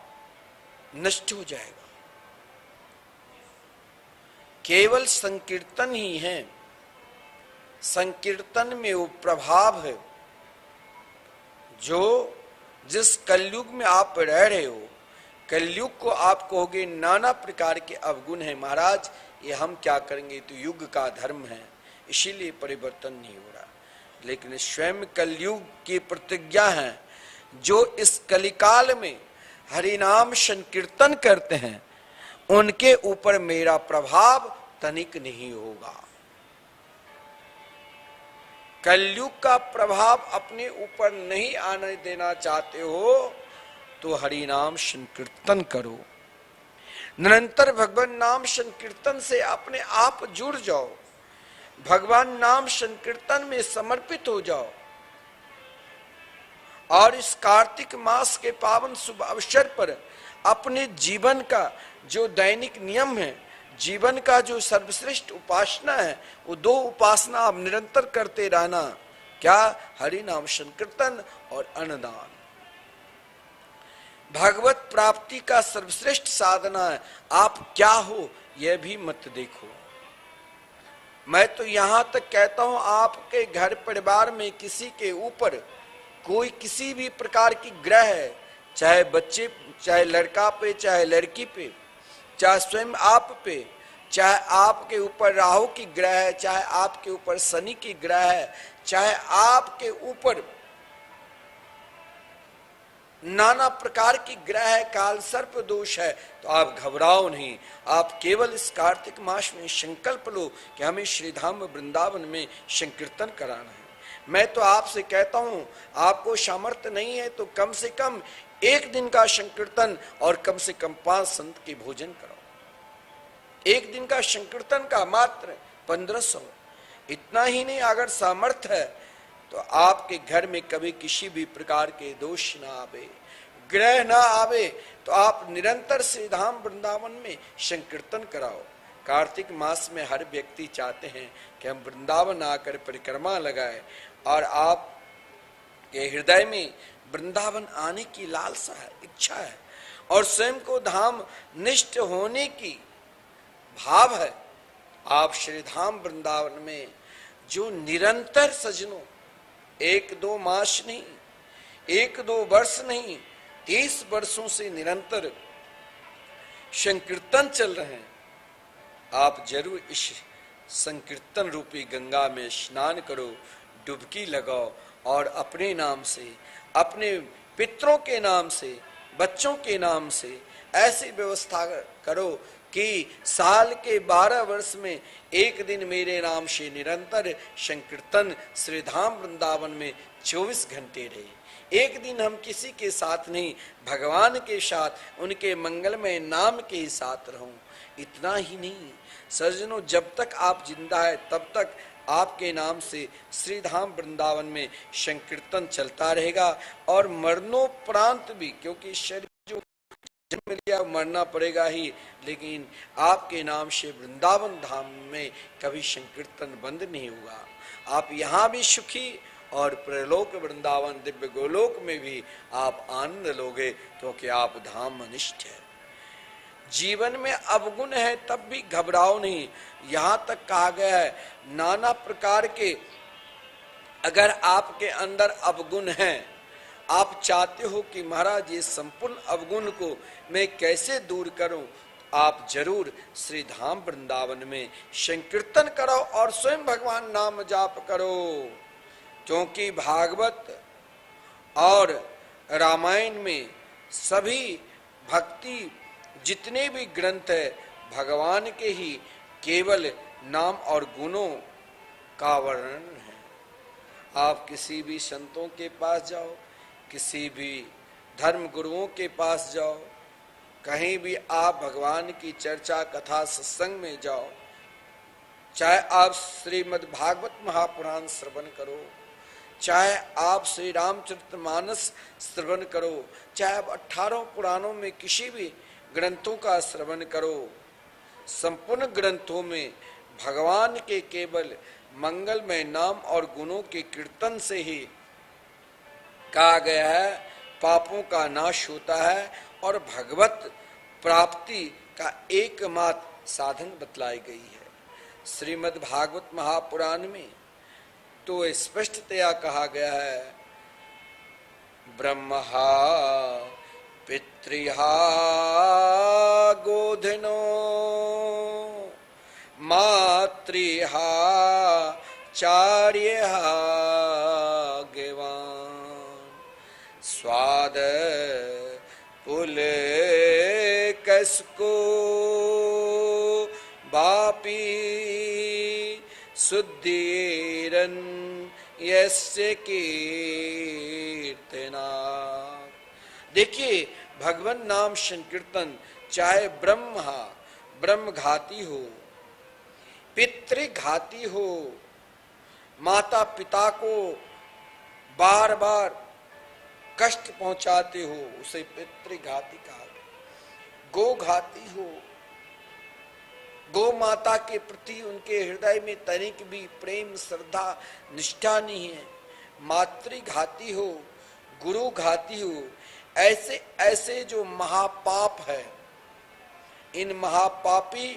नष्ट हो जाएगा। केवल संकीर्तन ही है, संकीर्तन में वो प्रभाव है जो जिस कलयुग में आप रह रहे हो, कलयुग को आप कहोगे नाना प्रकार के अवगुण है महाराज, ये हम क्या करेंगे, तो युग का धर्म है, इसीलिए परिवर्तन नहीं हो रहा। लेकिन स्वयं कलयुग की प्रतिज्ञा है, जो इस कलिकाल में हरिनाम संकीर्तन करते हैं उनके ऊपर मेरा प्रभाव तनिक नहीं होगा। कलयुग का प्रभाव अपने ऊपर नहीं आने देना चाहते हो तो हरिनाम संकीर्तन करो, निरंतर भगवान नाम संकीर्तन से अपने आप जुड़ जाओ, भगवान नाम संकीर्तन में समर्पित हो जाओ। और इस कार्तिक मास के पावन शुभ अवसर पर अपने जीवन का जो दैनिक नियम है, जीवन का जो सर्वश्रेष्ठ उपासना है, वो दो उपासना आप निरंतर करते रहना। क्या? हरि नाम संकीर्तन और अन्नदान। भगवत प्राप्ति का सर्वश्रेष्ठ साधना है। आप क्या हो यह भी मत देखो। मैं तो यहां तक कहता हूं, आपके घर परिवार में किसी के ऊपर कोई किसी भी प्रकार की ग्रह है, चाहे बच्चे, चाहे लड़का पे, चाहे लड़की पे, चाहे स्वयं आप पे, चाहे आपके ऊपर राहु की ग्रह है, चाहे आपके ऊपर शनि की ग्रह है, चाहे आपके ऊपर नाना प्रकार की ग्रह है, काल सर्प दोष है, तो आप घबराओ नहीं। आप केवल इस कार्तिक मास में संकल्प लो कि हमें श्रीधाम वृंदावन में संकीर्तन कराना है। मैं तो आपसे कहता हूं, आपको सामर्थ्य नहीं है तो कम से कम एक दिन का संकीर्तन और कम से कम 5 संत के भोजन कराओ। एक दिन का संकीर्तन का मात्र 1500। इतना ही नहीं, अगर सामर्थ्य है तो आपके घर में कभी किसी भी प्रकार के दोष ना आवे, ग्रह ना आवे, तो आप निरंतर श्रीधाम वृंदावन में संकीर्तन कराओ। कार्तिक मास में हर व्यक्ति चाहते हैं कि हम वृंदावन आकर परिक्रमा लगाए, और आप के हृदय में वृंदावन आने की लालसा है, इच्छा है, और स्वयं को धाम निष्ठ होने की भाव है। आप श्रीधाम वृंदावन में जो निरंतर सजनों 1-2 मास नहीं, 1-2 वर्ष नहीं, 30 वर्षों से निरंतर संकीर्तन चल रहे हैं, आप जरूर इस संकीर्तन रूपी गंगा में स्नान करो, डुबकी लगाओ, और अपने नाम से, अपने पितरों के नाम से, बच्चों के नाम से ऐसी व्यवस्था करो कि साल के 12 वर्ष में एक दिन मेरे नाम से निरंतर संकीर्तन श्रीधाम वृंदावन में 24 घंटे रहे। एक दिन हम किसी के साथ नहीं, भगवान के साथ, उनके मंगलमय नाम के साथ रहूं। इतना ही नहीं सज्जनों, जब तक आप जिंदा है तब तक आपके नाम से श्रीधाम वृंदावन में संकीर्तन चलता रहेगा, और मरणोपरांत भी, क्योंकि शरीर जो जन्म लिया मरना पड़ेगा ही, लेकिन आपके नाम से वृंदावन धाम में कभी संकीर्तन बंद नहीं होगा। आप यहाँ भी सुखी, और प्रलोक वृंदावन दिव्य गोलोक में भी आप आनंद लोगे, क्योंकि आप धाम अनिष्ठ है। जीवन में अवगुण है तब भी घबराओ नहीं। यहां तक कहा गया है, नाना प्रकार के अगर आपके अंदर अवगुण हैं, आप चाहते हो कि महाराज ये संपूर्ण अवगुण को मैं कैसे दूर करूं, आप जरूर श्रीधाम वृंदावन में संकीर्तन करो और स्वयं भगवान नाम जाप करो। क्योंकि भागवत और रामायण में सभी भक्ति जितने भी ग्रंथ है, भगवान के ही केवल नाम और गुणों का वर्णन है। आप किसी भी संतों के पास जाओ, किसी भी धर्म गुरुओं के पास जाओ, कहीं भी आप भगवान की चर्चा कथा सत्संग में जाओ, चाहे आप श्रीमद् भागवत महापुराण श्रवण करो, चाहे आप श्री रामचरितमानस श्रवण करो, चाहे आप 18 पुराणों में किसी भी ग्रंथों का श्रवण करो, संपूर्ण ग्रंथों में भगवान के केवल मंगलमय नाम और गुणों के कीर्तन से ही कहा गया है पापों का नाश होता है, और भगवत प्राप्ति का एकमात्र साधन बतलाई गई है। श्रीमद् भागवत महापुराण में तो स्पष्टतया कहा गया है, ब्रह्मा पितृहा गोधनो मातृहा चार्यहा गेवान स्वाद पुल कसको बापी शुद्धिरन यस्य कीर्तना। देखिए, भगवान नाम संकीर्तन चाहे ब्रह्म घाती हो, पितृघाती हो, माता पिता को बार बार कष्ट पहुंचाते हो, उसे पितृघाती कहा। गो घाती हो, गो माता के प्रति उनके हृदय में तनिक भी प्रेम श्रद्धा निष्ठा नहीं है। मातृघाती हो, गुरु घाती हो, ऐसे ऐसे जो महापाप है, इन महापापी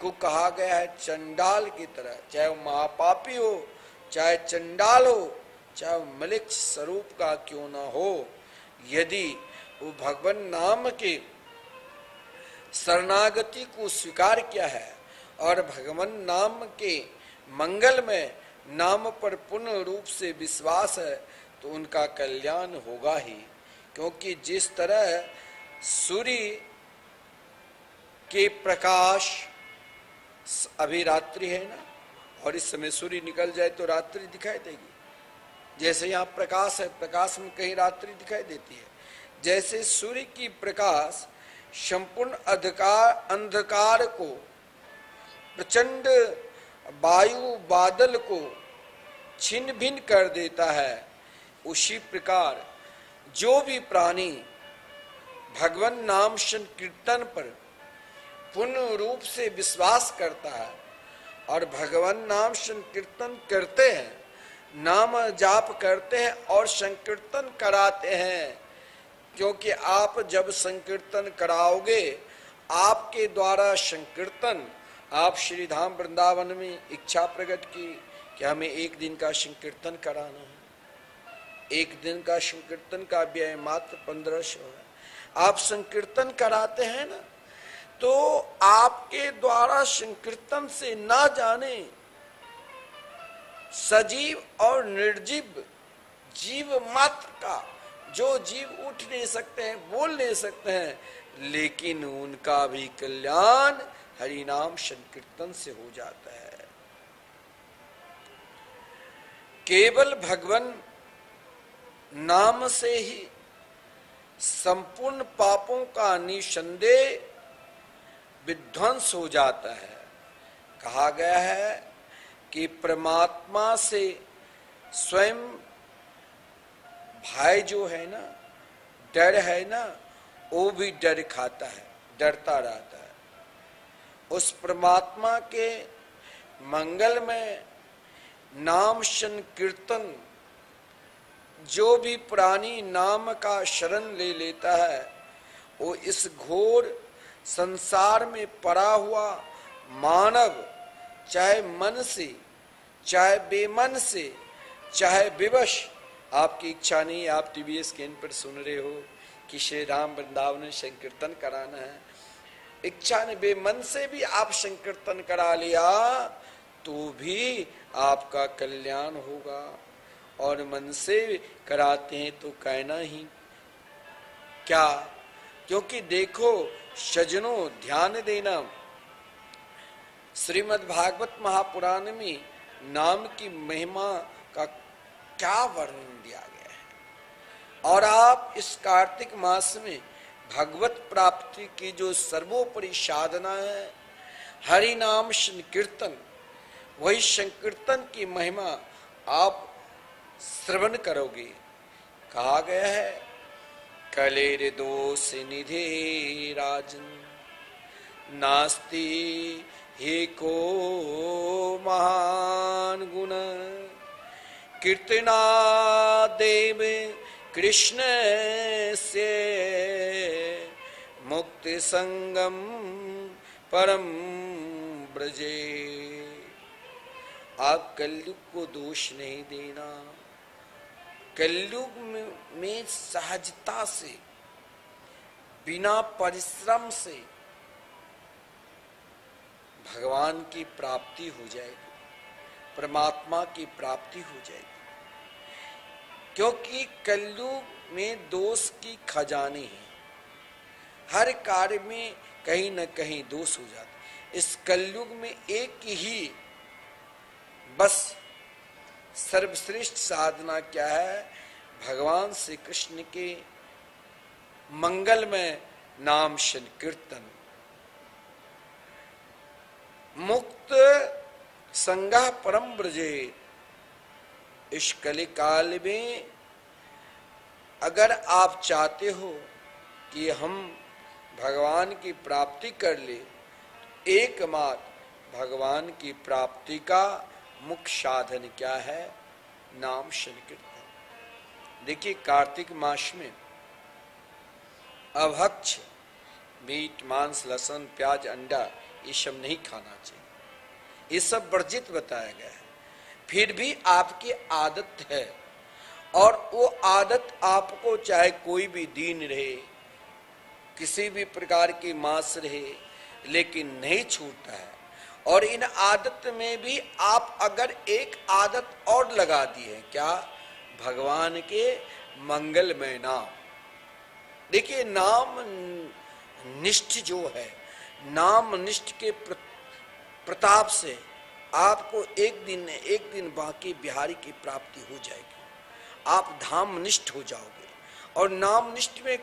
को कहा गया है चंडाल की तरह। चाहे वो महापापी हो, चाहे चंडाल हो, चाहे वो मलिक स्वरूप का क्यों ना हो, यदि वो भगवान नाम के शरणागति को स्वीकार किया है और भगवान नाम के मंगल में नाम पर पूर्ण रूप से विश्वास है, तो उनका कल्याण होगा ही। क्योंकि जिस तरह सूर्य के प्रकाश, अभी रात्रि है ना, और इस समय सूर्य निकल जाए तो रात्रि दिखाई देगी। जैसे यहाँ प्रकाश है, प्रकाश में कहीं रात्रि दिखाई देती है। जैसे सूर्य की प्रकाश संपूर्ण अंधकार को, प्रचंड वायु बादल को छिन्न भिन्न कर देता है, उसी प्रकार जो भी प्राणी भगवान नाम संकीर्तन पर पूर्ण रूप से विश्वास करता है और भगवान नाम संकीर्तन करते हैं, नाम जाप करते हैं और संकीर्तन कराते हैं। क्योंकि आप जब संकीर्तन कराओगे, आपके द्वारा संकीर्तन, आप श्री धाम वृंदावन में इच्छा प्रकट की कि हमें एक दिन का संकीर्तन कराना है। एक दिन का संकीर्तन का व्यय मात्र 1500 है। आप संकीर्तन कराते हैं ना, तो आपके द्वारा संकीर्तन से ना जाने सजीव और निर्जीव जीव मात्र का, जो जीव उठ नहीं सकते हैं, बोल नहीं सकते हैं, लेकिन उनका भी कल्याण हरि नाम संकीर्तन से हो जाता है। केवल भगवान नाम से ही संपूर्ण पापों का निसंदेह विध्वंस हो जाता है। कहा गया है कि परमात्मा से स्वयं भाई जो है ना, डर है ना, वो भी डर खाता है, डरता रहता है। उस परमात्मा के मंगल में नाम संकीर्तन, जो भी प्राणी नाम का शरण ले लेता है, वो इस घोर संसार में पड़ा हुआ मानव, चाहे मन से, चाहे बेमन से, चाहे विवश, आपकी इच्छा नहीं, आप टीवी स्क्रीन पर सुन रहे हो कि श्री राम वृंदावन संकीर्तन कराना है, इच्छा ने बेमन से भी आप संकीर्तन करा लिया तो भी आपका कल्याण होगा। और मन से कराते हैं तो कहना ही क्या। क्योंकि देखो सजनों, ध्यान देना, श्रीमद् भागवत महापुराण में नाम की महिमा का क्या वर्णन दिया गया है। और आप इस कार्तिक मास में भगवत प्राप्ति की जो सर्वोपरि साधना है, हरि नाम संकीर्तन, वही संकीर्तन की महिमा आप श्रवण करोगे। कहा गया है, कलेर दोष निधे राजन नास्ति हे को महान गुण कीर्तना देव कृष्ण से मुक्ति संगम परम ब्रजे। आप कलयुग को दोष नहीं देना। कलयुग में सहजता से, बिना परिश्रम से भगवान की प्राप्ति हो जाएगी, परमात्मा की प्राप्ति हो जाएगी। क्योंकि कलयुग में दोष की खजाने हैं। हर कार्य में कहीं न कहीं दोष हो जाता। इस कलयुग में एक ही बस सर्वश्रेष्ठ साधना क्या है? भगवान श्री कृष्ण के मंगलमय नाम संकीर्तन। मुक्त संगः परम ब्रजे। इस कलि काल में अगर आप चाहते हो कि हम भगवान की प्राप्ति कर ले, एकमात्र भगवान की प्राप्ति का मुख्य साधन क्या है? नाम संकीर्तन। देखिए, कार्तिक मास में अभक्ष मीट, मांस, लहसुन, प्याज, अंडा ये सब नहीं खाना चाहिए। ये सब वर्जित बताया गया है। फिर भी आपकी आदत है, और वो आदत आपको चाहे कोई भी दिन रहे, किसी भी प्रकार की मांस रहे, लेकिन नहीं छूटता है। और इन आदत में भी आप अगर एक आदत और लगा दी है, क्या? भगवान के मंगलमय नाम। देखिए, नाम निष्ठ जो है, नाम निष्ठ के प्रताप से आपको एक दिन बाकी बिहारी की प्राप्ति हो जाएगी। आप धाम निष्ठ हो जाओगे। और नाम निष्ठ में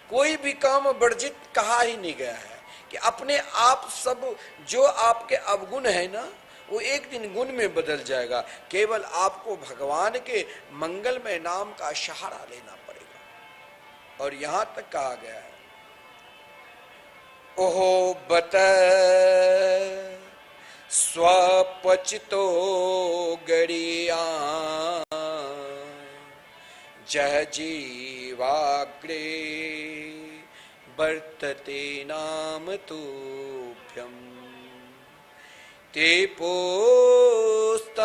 कोई भी काम वर्जित कहा ही नहीं गया है कि अपने आप सब जो आपके अवगुण है ना, वो एक दिन गुण में बदल जाएगा। केवल आपको भगवान के मंगलमय नाम का सहारा लेना पड़ेगा। और यहां तक कहा गया है, ओहो बत स्वपचितो गरिया जह जीवाग्रे वर्तते नाम तुभ्यम ते पोस्तपस्ते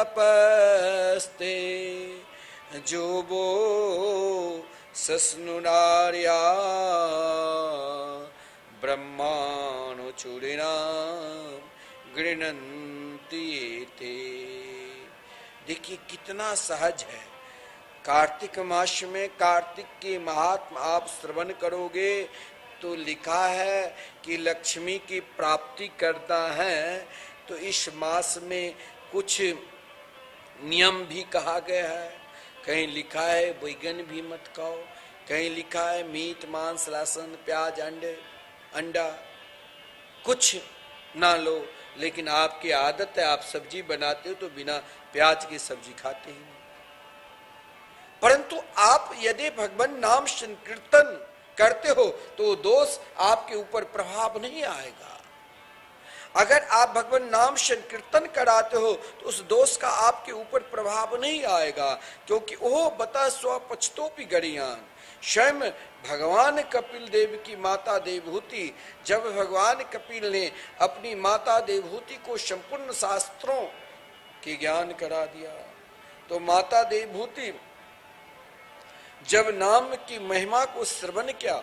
जोबो सस्नुनार्या ब्रह्माणुचूरिणा गृह्णन्ति ते। देखिए कितना सहज है। कार्तिक मास में कार्तिक के महात्मा आप श्रवण करोगे तो लिखा है कि लक्ष्मी की प्राप्ति करता है। तो इस मास में कुछ नियम भी कहा गया है। कहीं लिखा है बैगन भी मत खाओ, कहीं लिखा है मीट, मांस, लहसुन, प्याज, अंडा कुछ ना लो। लेकिन आपकी आदत है, आप सब्जी बनाते हो तो बिना प्याज की सब्जी खाते ही नहीं। परंतु आप यदि भगवान नाम संकीर्तन करते हो तो दोष आपके ऊपर प्रभाव नहीं आएगा। अगर आप भगवान नाम संकीर्तन कराते हो तो उस दोष का आपके ऊपर प्रभाव नहीं आएगा। क्योंकि ओह बता स्वपचतोपि गरियान। स्वयं भगवान कपिल देव की माता देवहूति, जब भगवान कपिल ने अपनी माता देवहूति को संपूर्ण शास्त्रों के ज्ञान करा दिया, तो माता देवहूति जब नाम की महिमा को श्रवण किया,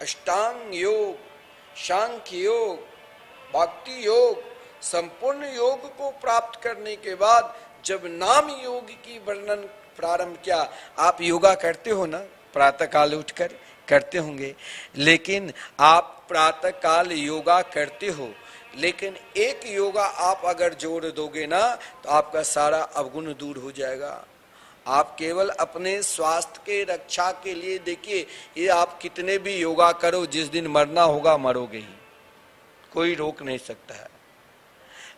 अष्टांग योग, सांख्य योग, भक्ति योग, संपूर्ण योग को प्राप्त करने के बाद जब नाम योग की वर्णन प्रारंभ किया। आप योगा करते हो ना, प्रातः काल उठकर करते होंगे। लेकिन आप प्रातः काल योगा करते हो, लेकिन एक योगा आप अगर जोड़ दोगे ना तो आपका सारा अवगुण दूर हो जाएगा। आप केवल अपने स्वास्थ्य के रक्षा के लिए देखिए, ये आप कितने भी योगा करो, जिस दिन मरना होगा मरोगे ही, कोई रोक नहीं सकता है।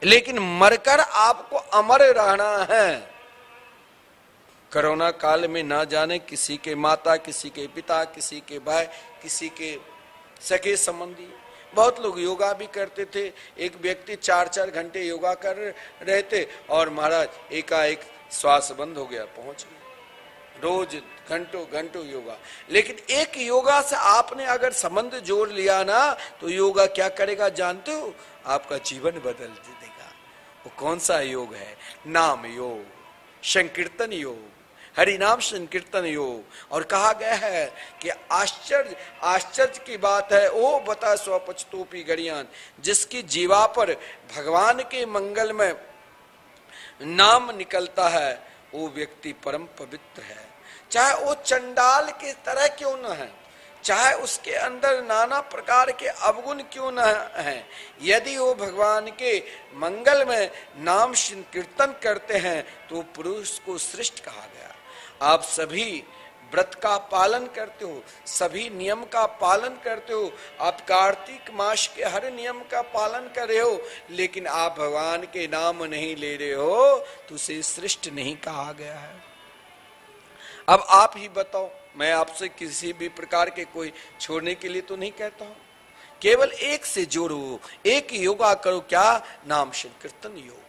लेकिन मरकर आपको अमर रहना है। कोरोना काल में ना जाने किसी के माता, किसी के पिता, किसी के भाई, किसी के सगे संबंधी, बहुत लोग योगा भी करते थे। एक व्यक्ति 4-4 घंटे योगा कर रहे थे और महाराज एकाएक श्वास बंद हो गया, पहुंच गया। रोज घंटों घंटों योगा। लेकिन एक योगा से आपने अगर संबंध जोड़ लिया ना, तो योगा क्या करेगा जानते हो? आपका जीवन बदल देगा। वो कौन सा योग है? नाम योग, संकीर्तन योग, हरि नाम संकीर्तन योग। और कहा गया है कि आश्चर्य आश्चर्य की बात है, ओ बता स्वपचतोपी गड़ियान, जिसकी जीवा पर भगवान के मंगल में नाम निकलता है, वो व्यक्ति परम पवित्र है। चाहे वो चंडाल की तरह क्यों न है, चाहे उसके अंदर नाना प्रकार के अवगुण क्यों न है, यदि वो भगवान के मंगल में नाम कीर्तन करते हैं तो पुरुष को श्रेष्ठ कहा गया। आप सभी व्रत का पालन करते हो, सभी नियम का पालन करते हो, आप कार्तिक मास के हर नियम का पालन कर रहे हो, लेकिन आप भगवान के नाम नहीं ले रहे हो, तो उसे श्रेष्ठ नहीं कहा गया है। अब आप ही बताओ, मैं आपसे किसी भी प्रकार के कोई छोड़ने के लिए तो नहीं कहता हूं, केवल एक से जोड़ो, एक योगा करो। क्या? नाम संकीर्तन योग।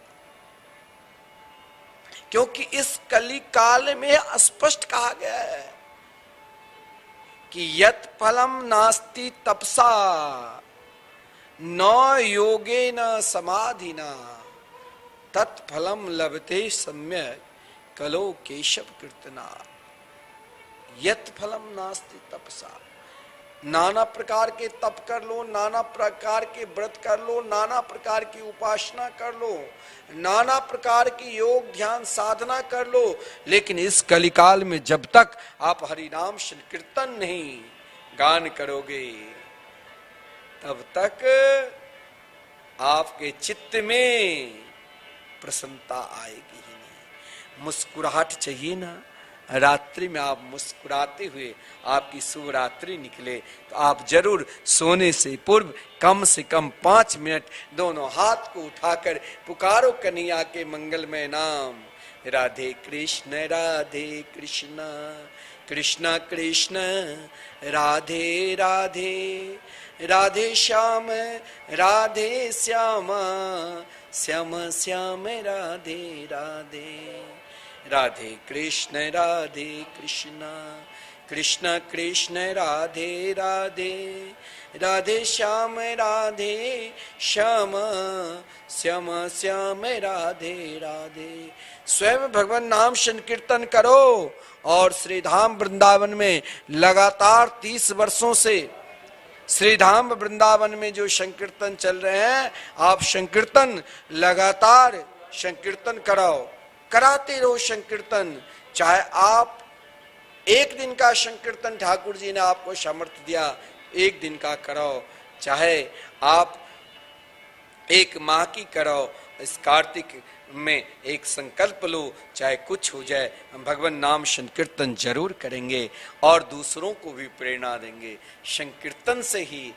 क्योंकि इस कली काल में स्पष्ट कहा गया है कि यत् फलम नास्ति तपसा न योगे न समाधि न तत्फलम लभते सम्यक कलो केशव कीर्तना। यत् फलम नास्ति तपसा, नाना प्रकार के तप कर लो, नाना प्रकार के व्रत कर लो, नाना प्रकार की उपासना कर लो, नाना प्रकार की योग ध्यान साधना कर लो, लेकिन इस कलिकाल में जब तक आप हरि नाम संकीर्तन नहीं गान करोगे, तब तक आपके चित्त में प्रसन्नता आएगी ही नहीं। मुस्कुराहट चाहिए ना, रात्रि में आप मुस्कुराते हुए आपकी शुभ रात्रि निकले, तो आप जरूर सोने से पूर्व कम से कम 5 मिनट दोनों हाथ को उठाकर पुकारो कन्हैया के मंगलमय नाम, राधे कृष्ण कृष्ण कृष्ण राधे राधे, राधे श्याम श्याम श्याम राधे राधे, राधे कृष्ण कृष्ण कृष्ण राधे राधे, राधे श्याम श्याम श्याम राधे राधे। स्वयं भगवान नाम संकीर्तन करो। और श्री धाम वृंदावन में लगातार 30 वर्षों से श्री धाम वृंदावन में जो संकीर्तन चल रहे हैं, आप संकीर्तन लगातार संकीर्तन कराओ, कराते रहो संकीर्तन। चाहे आप एक दिन का संकीर्तन ठाकुर जी ने आपको सामर्थ्य दिया, एक दिन का कराओ, चाहे आप एक माह की कराओ। इस कार्तिक में एक संकल्प लो, चाहे कुछ हो जाए, हम भगवान नाम संकीर्तन जरूर करेंगे और दूसरों को भी प्रेरणा देंगे। संकीर्तन से ही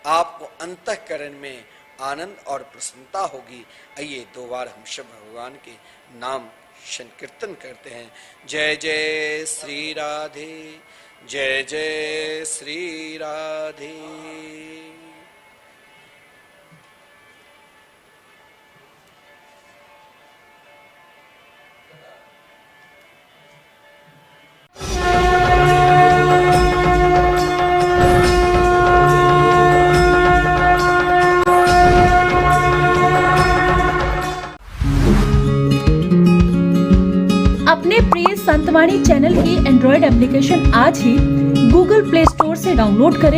आपको अंतःकरण में आनंद और प्रसन्नता होगी। आइए 2 बार हम सब भगवान के नाम संकीर्तन करते हैं। जय जय श्री राधे, जय जय श्री राधे। अपने प्रिय संतवाणी चैनल की एंड्रॉयड एप्लीकेशन आज ही गूगल प्ले स्टोर से डाउनलोड करें